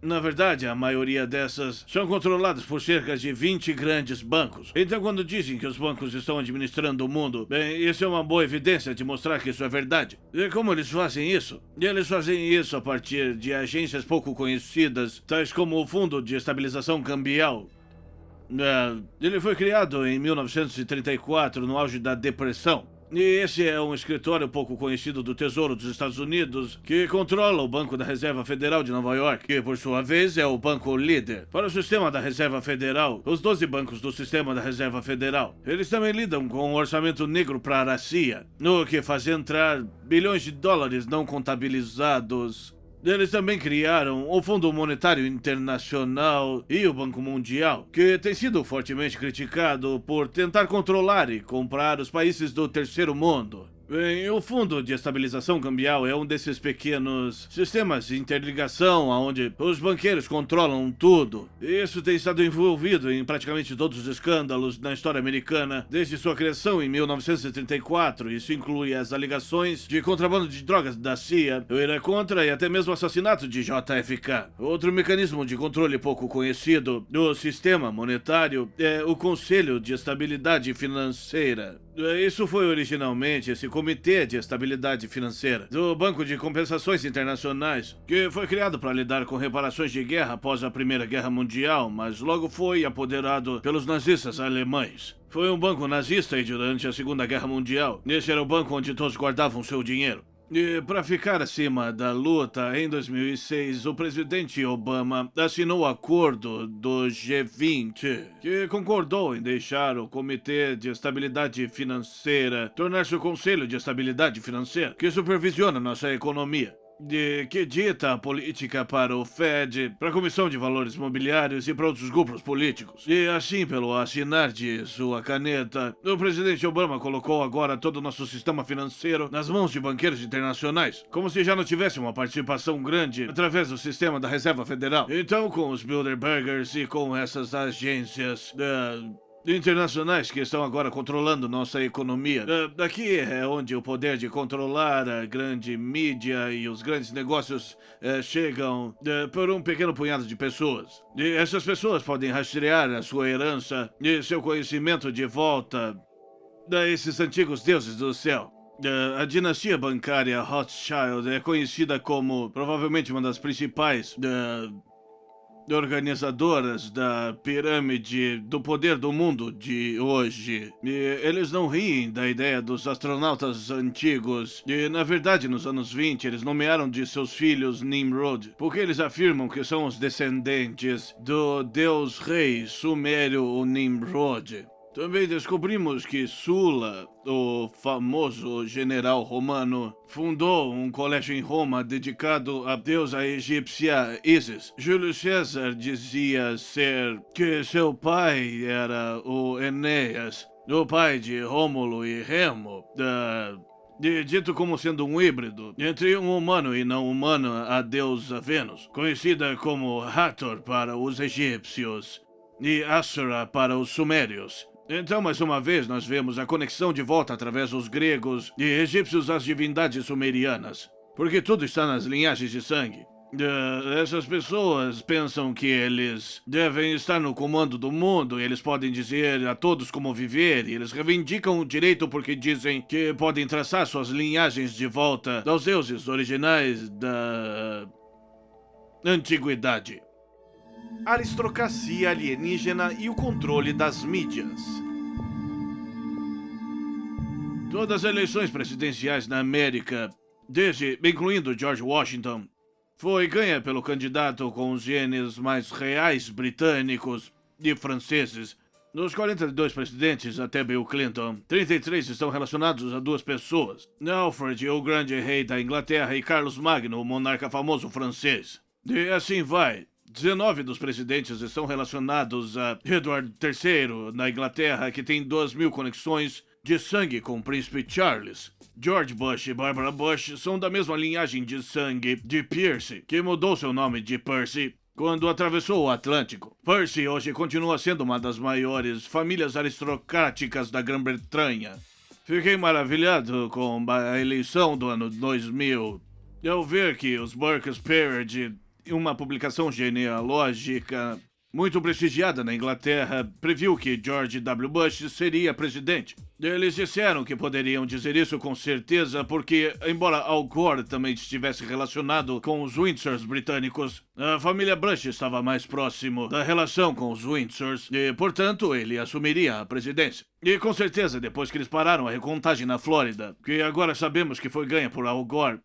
na verdade, a maioria dessas são controladas por cerca de 20 grandes bancos. Então, quando dizem que os bancos estão administrando o mundo, bem, isso é uma boa evidência de mostrar que isso é verdade. E como eles fazem isso? Eles fazem isso a partir de agências pouco conhecidas, tais como o Fundo de Estabilização Cambial. Ele foi criado em 1934, no auge da Depressão. E esse é um escritório pouco conhecido do Tesouro dos Estados Unidos que controla o Banco da Reserva Federal de Nova York, que por sua vez é o banco líder. Para o sistema da Reserva Federal, os 12 bancos do sistema da Reserva Federal, eles também lidam com um orçamento negro para a CIA, no que faz entrar bilhões de dólares não contabilizados. Eles também criaram o Fundo Monetário Internacional e o Banco Mundial, que tem sido fortemente criticado por tentar controlar e comprar os países do terceiro mundo. Bem, o Fundo de Estabilização Cambial é um desses pequenos sistemas de interligação onde os banqueiros controlam tudo. Isso tem estado envolvido em praticamente todos os escândalos na história americana desde sua criação em 1934. Isso inclui as alegações de contrabando de drogas da CIA, o Irã Contra e até mesmo o assassinato de JFK. Outro mecanismo de controle pouco conhecido do sistema monetário é o Conselho de Estabilidade Financeira. Isso foi originalmente esse Comitê de Estabilidade Financeira do Banco de Compensações Internacionais, que foi criado para lidar com reparações de guerra após a Primeira Guerra Mundial, mas logo foi apoderado pelos nazistas alemães. Foi um banco nazista e durante a Segunda Guerra Mundial, esse era o banco onde todos guardavam seu dinheiro. E para ficar acima da luta, em 2006, o presidente Obama assinou o acordo do G20, que concordou em deixar o Comitê de Estabilidade Financeira tornar-se o Conselho de Estabilidade Financeira, que supervisiona nossa economia. Que dita a política para o Fed, para a Comissão de Valores Mobiliários e para outros grupos políticos. E assim, pelo assinar de sua caneta, o presidente Obama colocou agora todo o nosso sistema financeiro nas mãos de banqueiros internacionais, como se já não tivesse uma participação grande através do sistema da Reserva Federal. Então, com os Bilderbergers e com essas agências internacionais que estão agora controlando nossa economia. Daqui é onde o poder de controlar a grande mídia e os grandes negócios chegam por um pequeno punhado de pessoas. E essas pessoas podem rastrear a sua herança e seu conhecimento de volta a esses antigos deuses do céu. A dinastia bancária Rothschild é conhecida como provavelmente uma das principais organizadoras da pirâmide do poder do mundo de hoje. E eles não riem da ideia dos astronautas antigos. E, na verdade, nos anos 20, eles nomearam de seus filhos Nimrod, porque eles afirmam que são os descendentes do deus rei sumério, o Nimrod. Também descobrimos que Sula, o famoso general romano, fundou um colégio em Roma dedicado à deusa egípcia Ísis. Júlio César dizia que seu pai era o Enéas, o pai de Rômulo e Remo, dito como sendo um híbrido entre um humano e não humano, a deusa Vênus, conhecida como Hathor para os egípcios e Asura para os sumérios. Então, mais uma vez, nós vemos a conexão de volta através dos gregos e egípcios às divindades sumerianas, porque tudo está nas linhagens de sangue. Essas pessoas pensam que eles devem estar no comando do mundo e eles podem dizer a todos como viver, e eles reivindicam o direito porque dizem que podem traçar suas linhagens de volta aos deuses originais da antiguidade. Aristocracia alienígena e o controle das mídias. Todas as eleições presidenciais na América, incluindo George Washington, foi ganha pelo candidato com os genes mais reais britânicos e franceses. Dos 42 presidentes até Bill Clinton, 33 estão relacionados a duas pessoas: Alfred, o grande rei da Inglaterra, e Carlos Magno, o monarca famoso francês. E assim vai. 19 dos presidentes estão relacionados a Edward III, na Inglaterra, que tem 2.000 conexões de sangue com o príncipe Charles. George Bush e Barbara Bush são da mesma linhagem de sangue de Pierce, que mudou seu nome de Percy quando atravessou o Atlântico. Percy hoje continua sendo uma das maiores famílias aristocráticas da Grã-Bretanha. Fiquei maravilhado com a eleição do ano 2000 ao ver que os Burke's Peerage, uma publicação genealógica muito prestigiada na Inglaterra, previu que George W. Bush seria presidente. Eles disseram que poderiam dizer isso com certeza porque, embora Al Gore também estivesse relacionado com os Windsors britânicos, a família Bush estava mais próximo da relação com os Windsors e, portanto, ele assumiria a presidência. E com certeza, depois que eles pararam a recontagem na Flórida, que agora sabemos que foi ganha por Al Gore,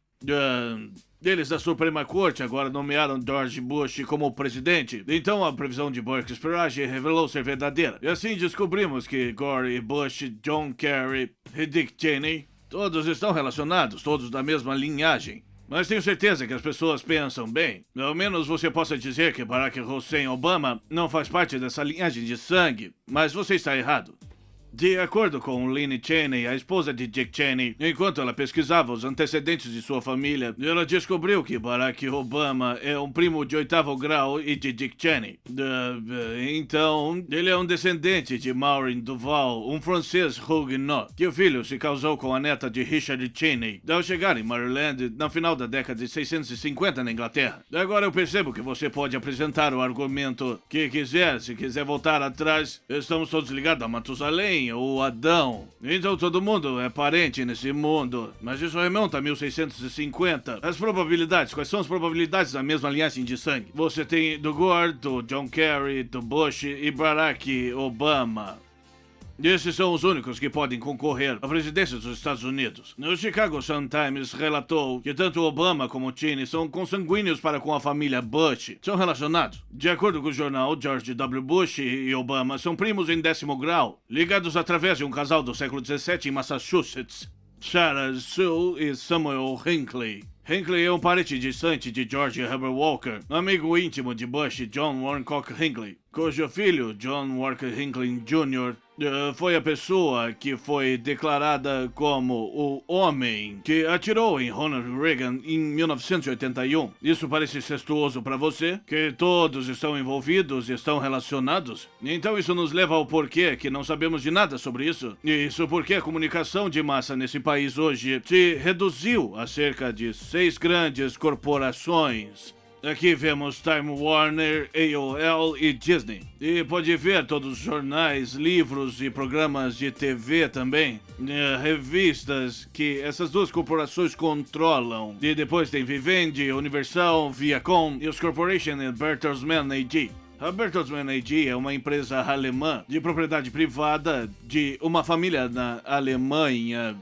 eles da Suprema Corte agora nomearam George Bush como presidente, então a previsão de Burke's Peerage revelou ser verdadeira. E assim descobrimos que Gore e Bush, John Kerry e Dick Cheney, todos estão relacionados, todos da mesma linhagem. Mas tenho certeza que as pessoas pensam, bem, ao menos você possa dizer que Barack Hussein Obama não faz parte dessa linhagem de sangue, mas você está errado. De acordo com Lynne Cheney, a esposa de Dick Cheney, enquanto ela pesquisava os antecedentes de sua família, ela descobriu que Barack Obama é um primo de 8º grau e de Dick Cheney. Então, ele é um descendente de Maureen Duval, um francês huguenot, que o filho se casou com a neta de Richard Cheney, ao chegar em Maryland no final da década de 650 na Inglaterra. Agora eu percebo que você pode apresentar o argumento que quiser, se quiser voltar atrás, estamos todos ligados a Matusalém ou Adão. Então todo mundo é parente nesse mundo. Mas isso remonta a 1650. As probabilidades, quais são as probabilidades da mesma linhagem de sangue? Você tem do Gore, do John Kerry, do Bush e Barack Obama. Esses são os únicos que podem concorrer à presidência dos Estados Unidos. O Chicago Sun-Times relatou que tanto Obama como Cheney são consanguíneos para com a família Bush. São relacionados. De acordo com o jornal, George W. Bush e Obama são primos em 10º grau, ligados através de um casal do século XVII em Massachusetts, Sarah Sue e Samuel Hinckley. Hinckley é um parente distante de George Herbert Walker, amigo íntimo de Bush, John Warrencock Hinckley, cujo filho, John Walker Hinckley Jr., foi a pessoa que foi declarada como o homem que atirou em Ronald Reagan em 1981. Isso parece incestuoso para você? Que todos estão envolvidos e estão relacionados? Então isso nos leva ao porquê que não sabemos de nada sobre isso. Isso porque a comunicação de massa nesse país hoje se reduziu a cerca de 6 grandes corporações Aqui vemos Time Warner, AOL e Disney. E pode ver todos os jornais, livros e programas de TV também. Revistas que essas duas corporações controlam. E depois tem Vivendi, Universal, Viacom e os Corporation e Bertelsmann AG. A Bertelsmann AG é uma empresa alemã de propriedade privada de uma família na Alemanha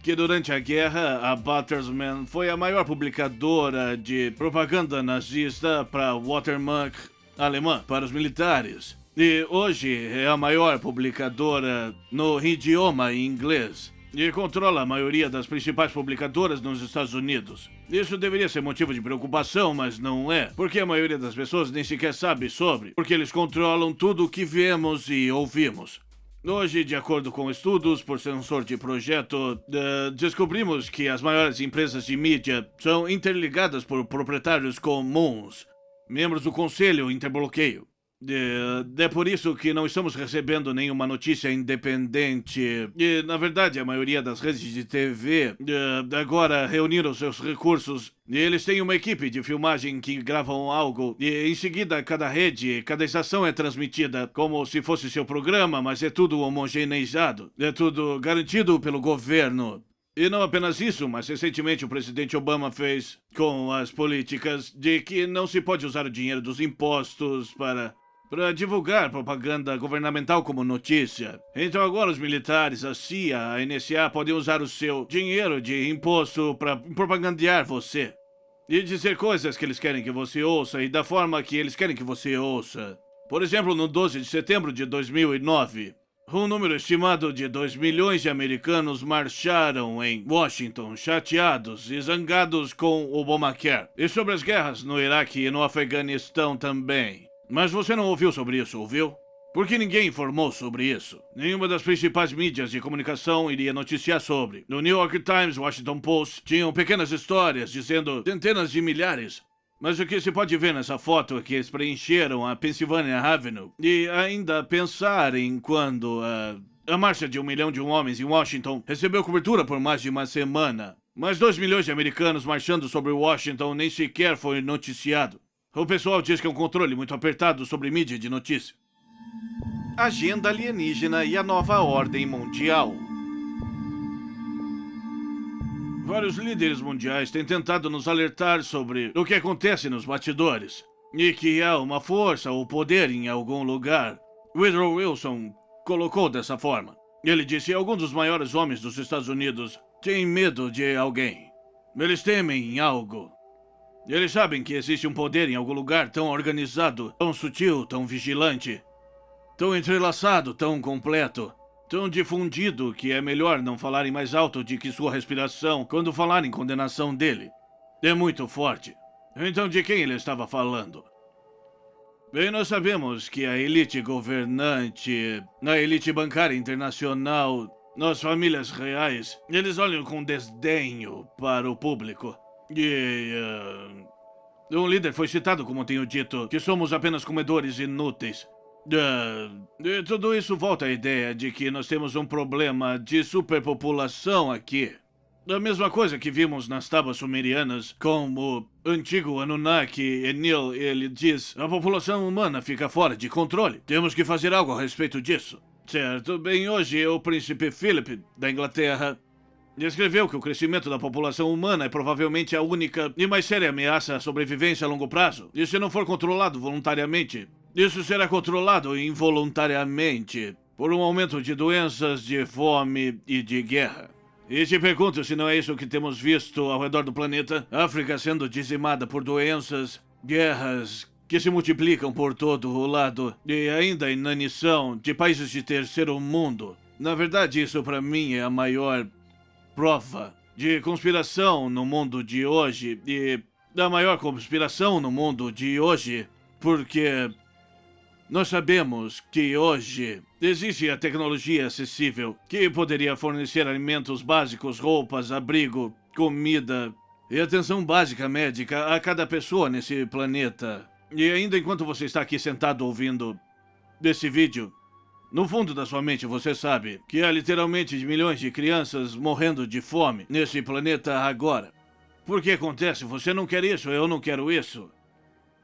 que durante a guerra, a Bertelsmann foi a maior publicadora de propaganda nazista para Watermark alemã, para os militares. E hoje é a maior publicadora no idioma inglês. E controla a maioria das principais publicadoras nos Estados Unidos. Isso deveria ser motivo de preocupação, mas não é, porque a maioria das pessoas nem sequer sabe sobre, porque eles controlam tudo o que vemos e ouvimos. Hoje, de acordo com estudos por sensor de projeto, descobrimos que as maiores empresas de mídia são interligadas por proprietários comuns, membros do Conselho Interbloqueio. É por isso que não estamos recebendo nenhuma notícia independente. E, na verdade, a maioria das redes de TV agora reuniram seus recursos e eles têm uma equipe de filmagem que gravam algo e em seguida cada rede, cada estação é transmitida como se fosse seu programa, mas é tudo homogeneizado. É tudo garantido pelo governo. E não apenas isso, mas recentemente o presidente Obama fez com as políticas de que não se pode usar o dinheiro dos impostos para divulgar propaganda governamental como notícia. Então agora os militares, a CIA, a NSA podem usar o seu dinheiro de imposto para propagandear você. E dizer coisas que eles querem que você ouça e da forma que eles querem que você ouça. Por exemplo, no 12 de setembro de 2009, um número estimado de 2 milhões de americanos marcharam em Washington, chateados e zangados com o Obamacare. E sobre as guerras no Iraque e no Afeganistão também. Mas você não ouviu sobre isso, ouviu? Porque ninguém informou sobre isso. Nenhuma das principais mídias de comunicação iria noticiar sobre. No New York Times, Washington Post, tinham pequenas histórias dizendo centenas de milhares. Mas o que se pode ver nessa foto é que eles preencheram a Pennsylvania Avenue e ainda pensar em quando a marcha de 1 milhão de homens em Washington recebeu cobertura por mais de uma semana. Mas 2 milhões de americanos marchando sobre Washington nem sequer foi noticiado. O pessoal diz que é um controle muito apertado sobre mídia de notícia. Agenda alienígena e a nova ordem mundial. Vários líderes mundiais têm tentado nos alertar sobre o que acontece nos bastidores e que há uma força ou poder em algum lugar. Woodrow Wilson colocou dessa forma. Ele disse que alguns dos maiores homens dos Estados Unidos têm medo de alguém. Eles temem algo. Eles sabem que existe um poder em algum lugar tão organizado, tão sutil, tão vigilante, tão entrelaçado, tão completo, tão difundido que é melhor não falarem mais alto de que sua respiração quando falarem condenação dele. É muito forte. Então de quem ele estava falando? Bem, nós sabemos que a elite governante, a elite bancária internacional, nas famílias reais, eles olham com desdenho para o público. E um líder foi citado como tenho dito, que somos apenas comedores inúteis. E tudo isso volta à ideia de que nós temos um problema de superpopulação aqui. A mesma coisa que vimos nas tábuas sumerianas, como o antigo Anunnaki Enlil, ele diz, a população humana fica fora de controle. Temos que fazer algo a respeito disso. Certo, bem, hoje o príncipe Philip, da Inglaterra, descreveu que o crescimento da população humana é provavelmente a única e mais séria ameaça à sobrevivência a longo prazo. E se não for controlado voluntariamente, isso será controlado involuntariamente por um aumento de doenças, de fome e de guerra. E te pergunto se não é isso que temos visto ao redor do planeta. África sendo dizimada por doenças, guerras que se multiplicam por todo o lado e ainda a inanição de países de terceiro mundo. Na verdade, isso para mim é a maior prova de conspiração no mundo de hoje e da maior conspiração no mundo de hoje, porque nós sabemos que hoje existe a tecnologia acessível que poderia fornecer alimentos básicos, roupas, abrigo, comida e atenção básica médica a cada pessoa nesse planeta. E ainda enquanto você está aqui sentado ouvindo esse vídeo, no fundo da sua mente você sabe que há literalmente milhões de crianças morrendo de fome nesse planeta agora. Por que acontece? Você não quer isso, eu não quero isso.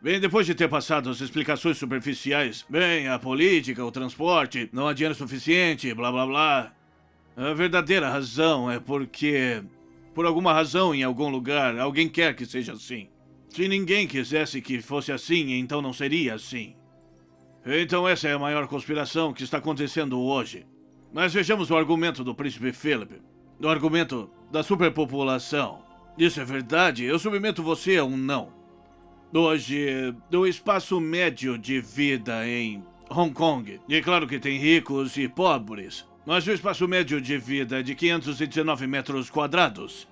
Bem, depois de ter passado as explicações superficiais, bem, a política, o transporte, não há dinheiro suficiente, blá blá blá. A verdadeira razão é porque, por alguma razão, em algum lugar, alguém quer que seja assim. Se ninguém quisesse que fosse assim, então não seria assim. Então essa é a maior conspiração que está acontecendo hoje. Mas vejamos o argumento do príncipe Philip. O argumento da superpopulação. Isso é verdade? Eu submeto você a um não. Hoje, o espaço médio de vida em Hong Kong, e claro que tem ricos e pobres, mas o espaço médio de vida é de 519 metros quadrados.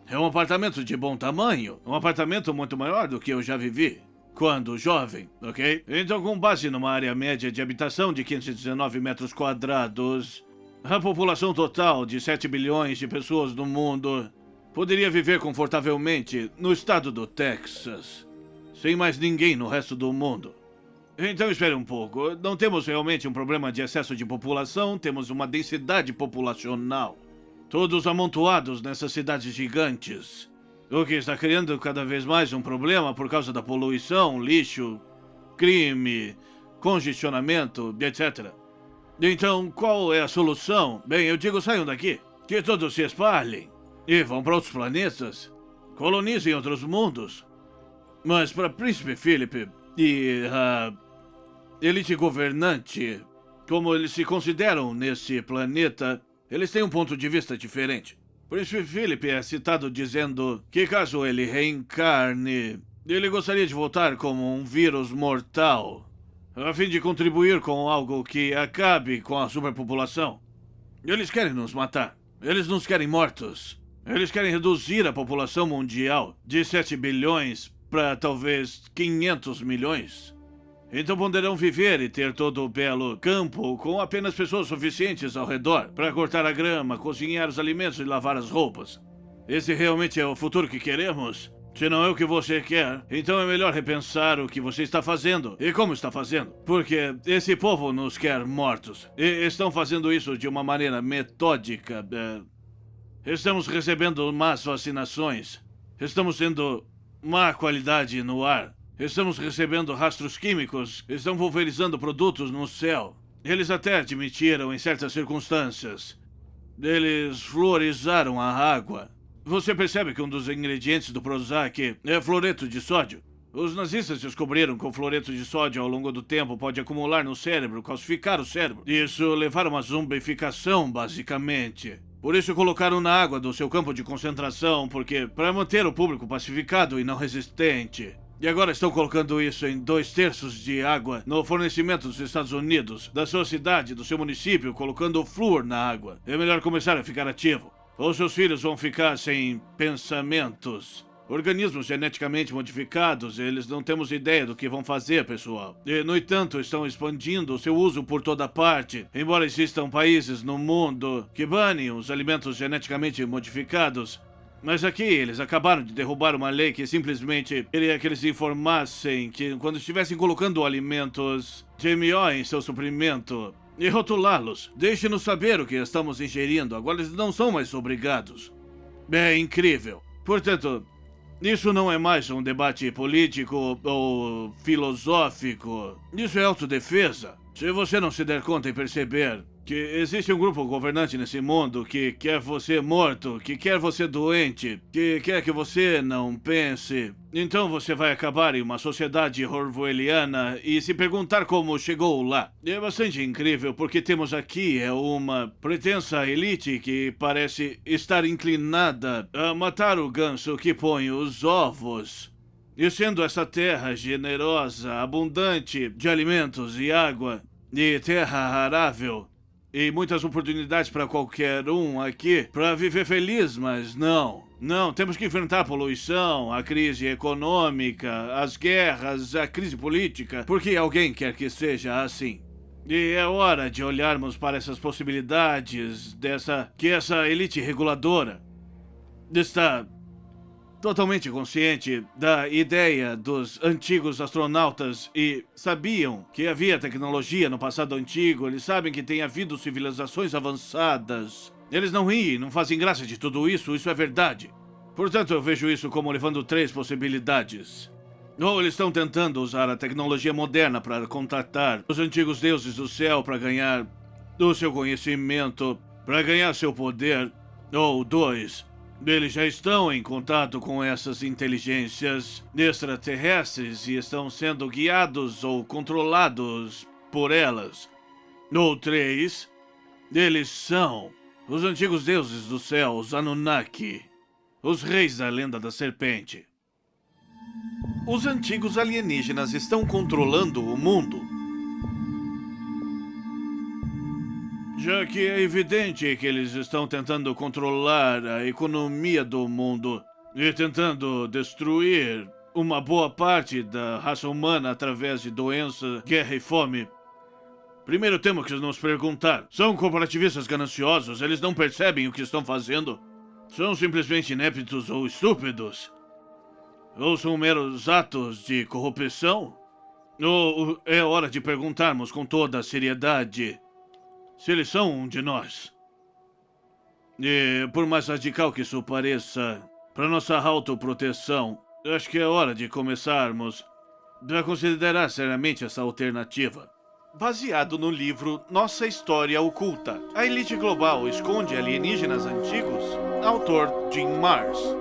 É um apartamento de bom tamanho, um apartamento muito maior do que eu já vivi quando jovem, ok? Então, com base numa área média de habitação de 519 metros quadrados, a população total de 7 bilhões de pessoas no mundo poderia viver confortavelmente no estado do Texas, sem mais ninguém no resto do mundo. Então espere um pouco, não temos realmente um problema de excesso de população, temos uma densidade populacional. Todos amontoados nessas cidades gigantes. O que está criando cada vez mais um problema por causa da poluição, lixo, crime, congestionamento, etc. Então, qual é a solução? Bem, eu digo, saiam daqui. Que todos se espalhem. E vão para outros planetas. Colonizem outros mundos. Mas para Príncipe Philip e a elite governante, como eles se consideram nesse planeta, eles têm um ponto de vista diferente. Príncipe Philip é citado dizendo que caso ele reencarne, ele gostaria de voltar como um vírus mortal, a fim de contribuir com algo que acabe com a superpopulação. Eles querem nos matar. Eles nos querem mortos. Eles querem reduzir a população mundial de 7 bilhões para talvez 500 milhões. Então poderão viver e ter todo o belo campo com apenas pessoas suficientes ao redor para cortar a grama, cozinhar os alimentos e lavar as roupas. Esse realmente é o futuro que queremos? Se não é o que você quer, então é melhor repensar o que você está fazendo e como está fazendo. Porque esse povo nos quer mortos. E estão fazendo isso de uma maneira metódica. Estamos recebendo más vacinações. Estamos tendo má qualidade no ar. Estamos recebendo rastros químicos. Estão pulverizando produtos no céu. Eles até admitiram em certas circunstâncias. Eles fluorizaram a água. Você percebe que um dos ingredientes do Prozac é fluoreto de sódio? Os nazistas descobriram que o fluoreto de sódio ao longo do tempo pode acumular no cérebro, calcificar o cérebro. Isso levar a uma zumbificação, basicamente. Por isso colocaram na água do seu campo de concentração, porque para manter o público pacificado e não resistente. E agora estão colocando isso em 2/3 de água no fornecimento dos Estados Unidos, da sua cidade, do seu município, colocando o flúor na água. É melhor começar a ficar ativo. Ou seus filhos vão ficar sem pensamentos. Organismos geneticamente modificados, eles não temos ideia do que vão fazer, pessoal. E, no entanto, estão expandindo o seu uso por toda parte. Embora existam países no mundo que banem os alimentos geneticamente modificados, mas aqui eles acabaram de derrubar uma lei que simplesmente queria que eles informassem que quando estivessem colocando alimentos GMO em seu suprimento e rotulá-los, deixe-nos saber o que estamos ingerindo. Agora eles não são mais obrigados. É incrível. Portanto, isso não é mais um debate político ou filosófico. Isso é autodefesa. Se você não se der conta e perceber que existe um grupo governante nesse mundo que quer você morto, que quer você doente, que quer que você não pense, então você vai acabar em uma sociedade orwelliana e se perguntar como chegou lá. E é bastante incrível porque temos aqui uma pretensa elite que parece estar inclinada a matar o ganso que põe os ovos. E sendo essa terra generosa, abundante de alimentos e água, e terra arável, e muitas oportunidades para qualquer um aqui para viver feliz, mas não. Não, temos que enfrentar a poluição, a crise econômica, as guerras, a crise política, porque alguém quer que seja assim. E é hora de olharmos para essas possibilidades que essa elite reguladora está totalmente consciente da ideia dos antigos astronautas e sabiam que havia tecnologia no passado antigo, eles sabem que tem havido civilizações avançadas. Eles não riem, não fazem graça de tudo isso, isso é verdade. Portanto, eu vejo isso como levando 3 possibilidades. Ou eles estão tentando usar a tecnologia moderna para contatar os antigos deuses do céu para ganhar o seu conhecimento, para ganhar seu poder. Ou dois, eles já estão em contato com essas inteligências extraterrestres e estão sendo guiados ou controlados por elas. Ou três, eles são os antigos deuses do céu, os Anunnaki, os reis da lenda da serpente. Os antigos alienígenas estão controlando o mundo? Já que é evidente que eles estão tentando controlar a economia do mundo e tentando destruir uma boa parte da raça humana através de doença, guerra e fome. Primeiro temos que nos perguntar, são corporativistas gananciosos? Eles não percebem o que estão fazendo? São simplesmente ineptos ou estúpidos? Ou são meros atos de corrupção? Ou é hora de perguntarmos com toda a seriedade se eles são um de nós? E por mais radical que isso pareça, para nossa autoproteção, acho que é hora de começarmos a considerar seriamente essa alternativa. Baseado no livro Nossa História Oculta, a elite global esconde alienígenas antigos, autor Jim Marrs.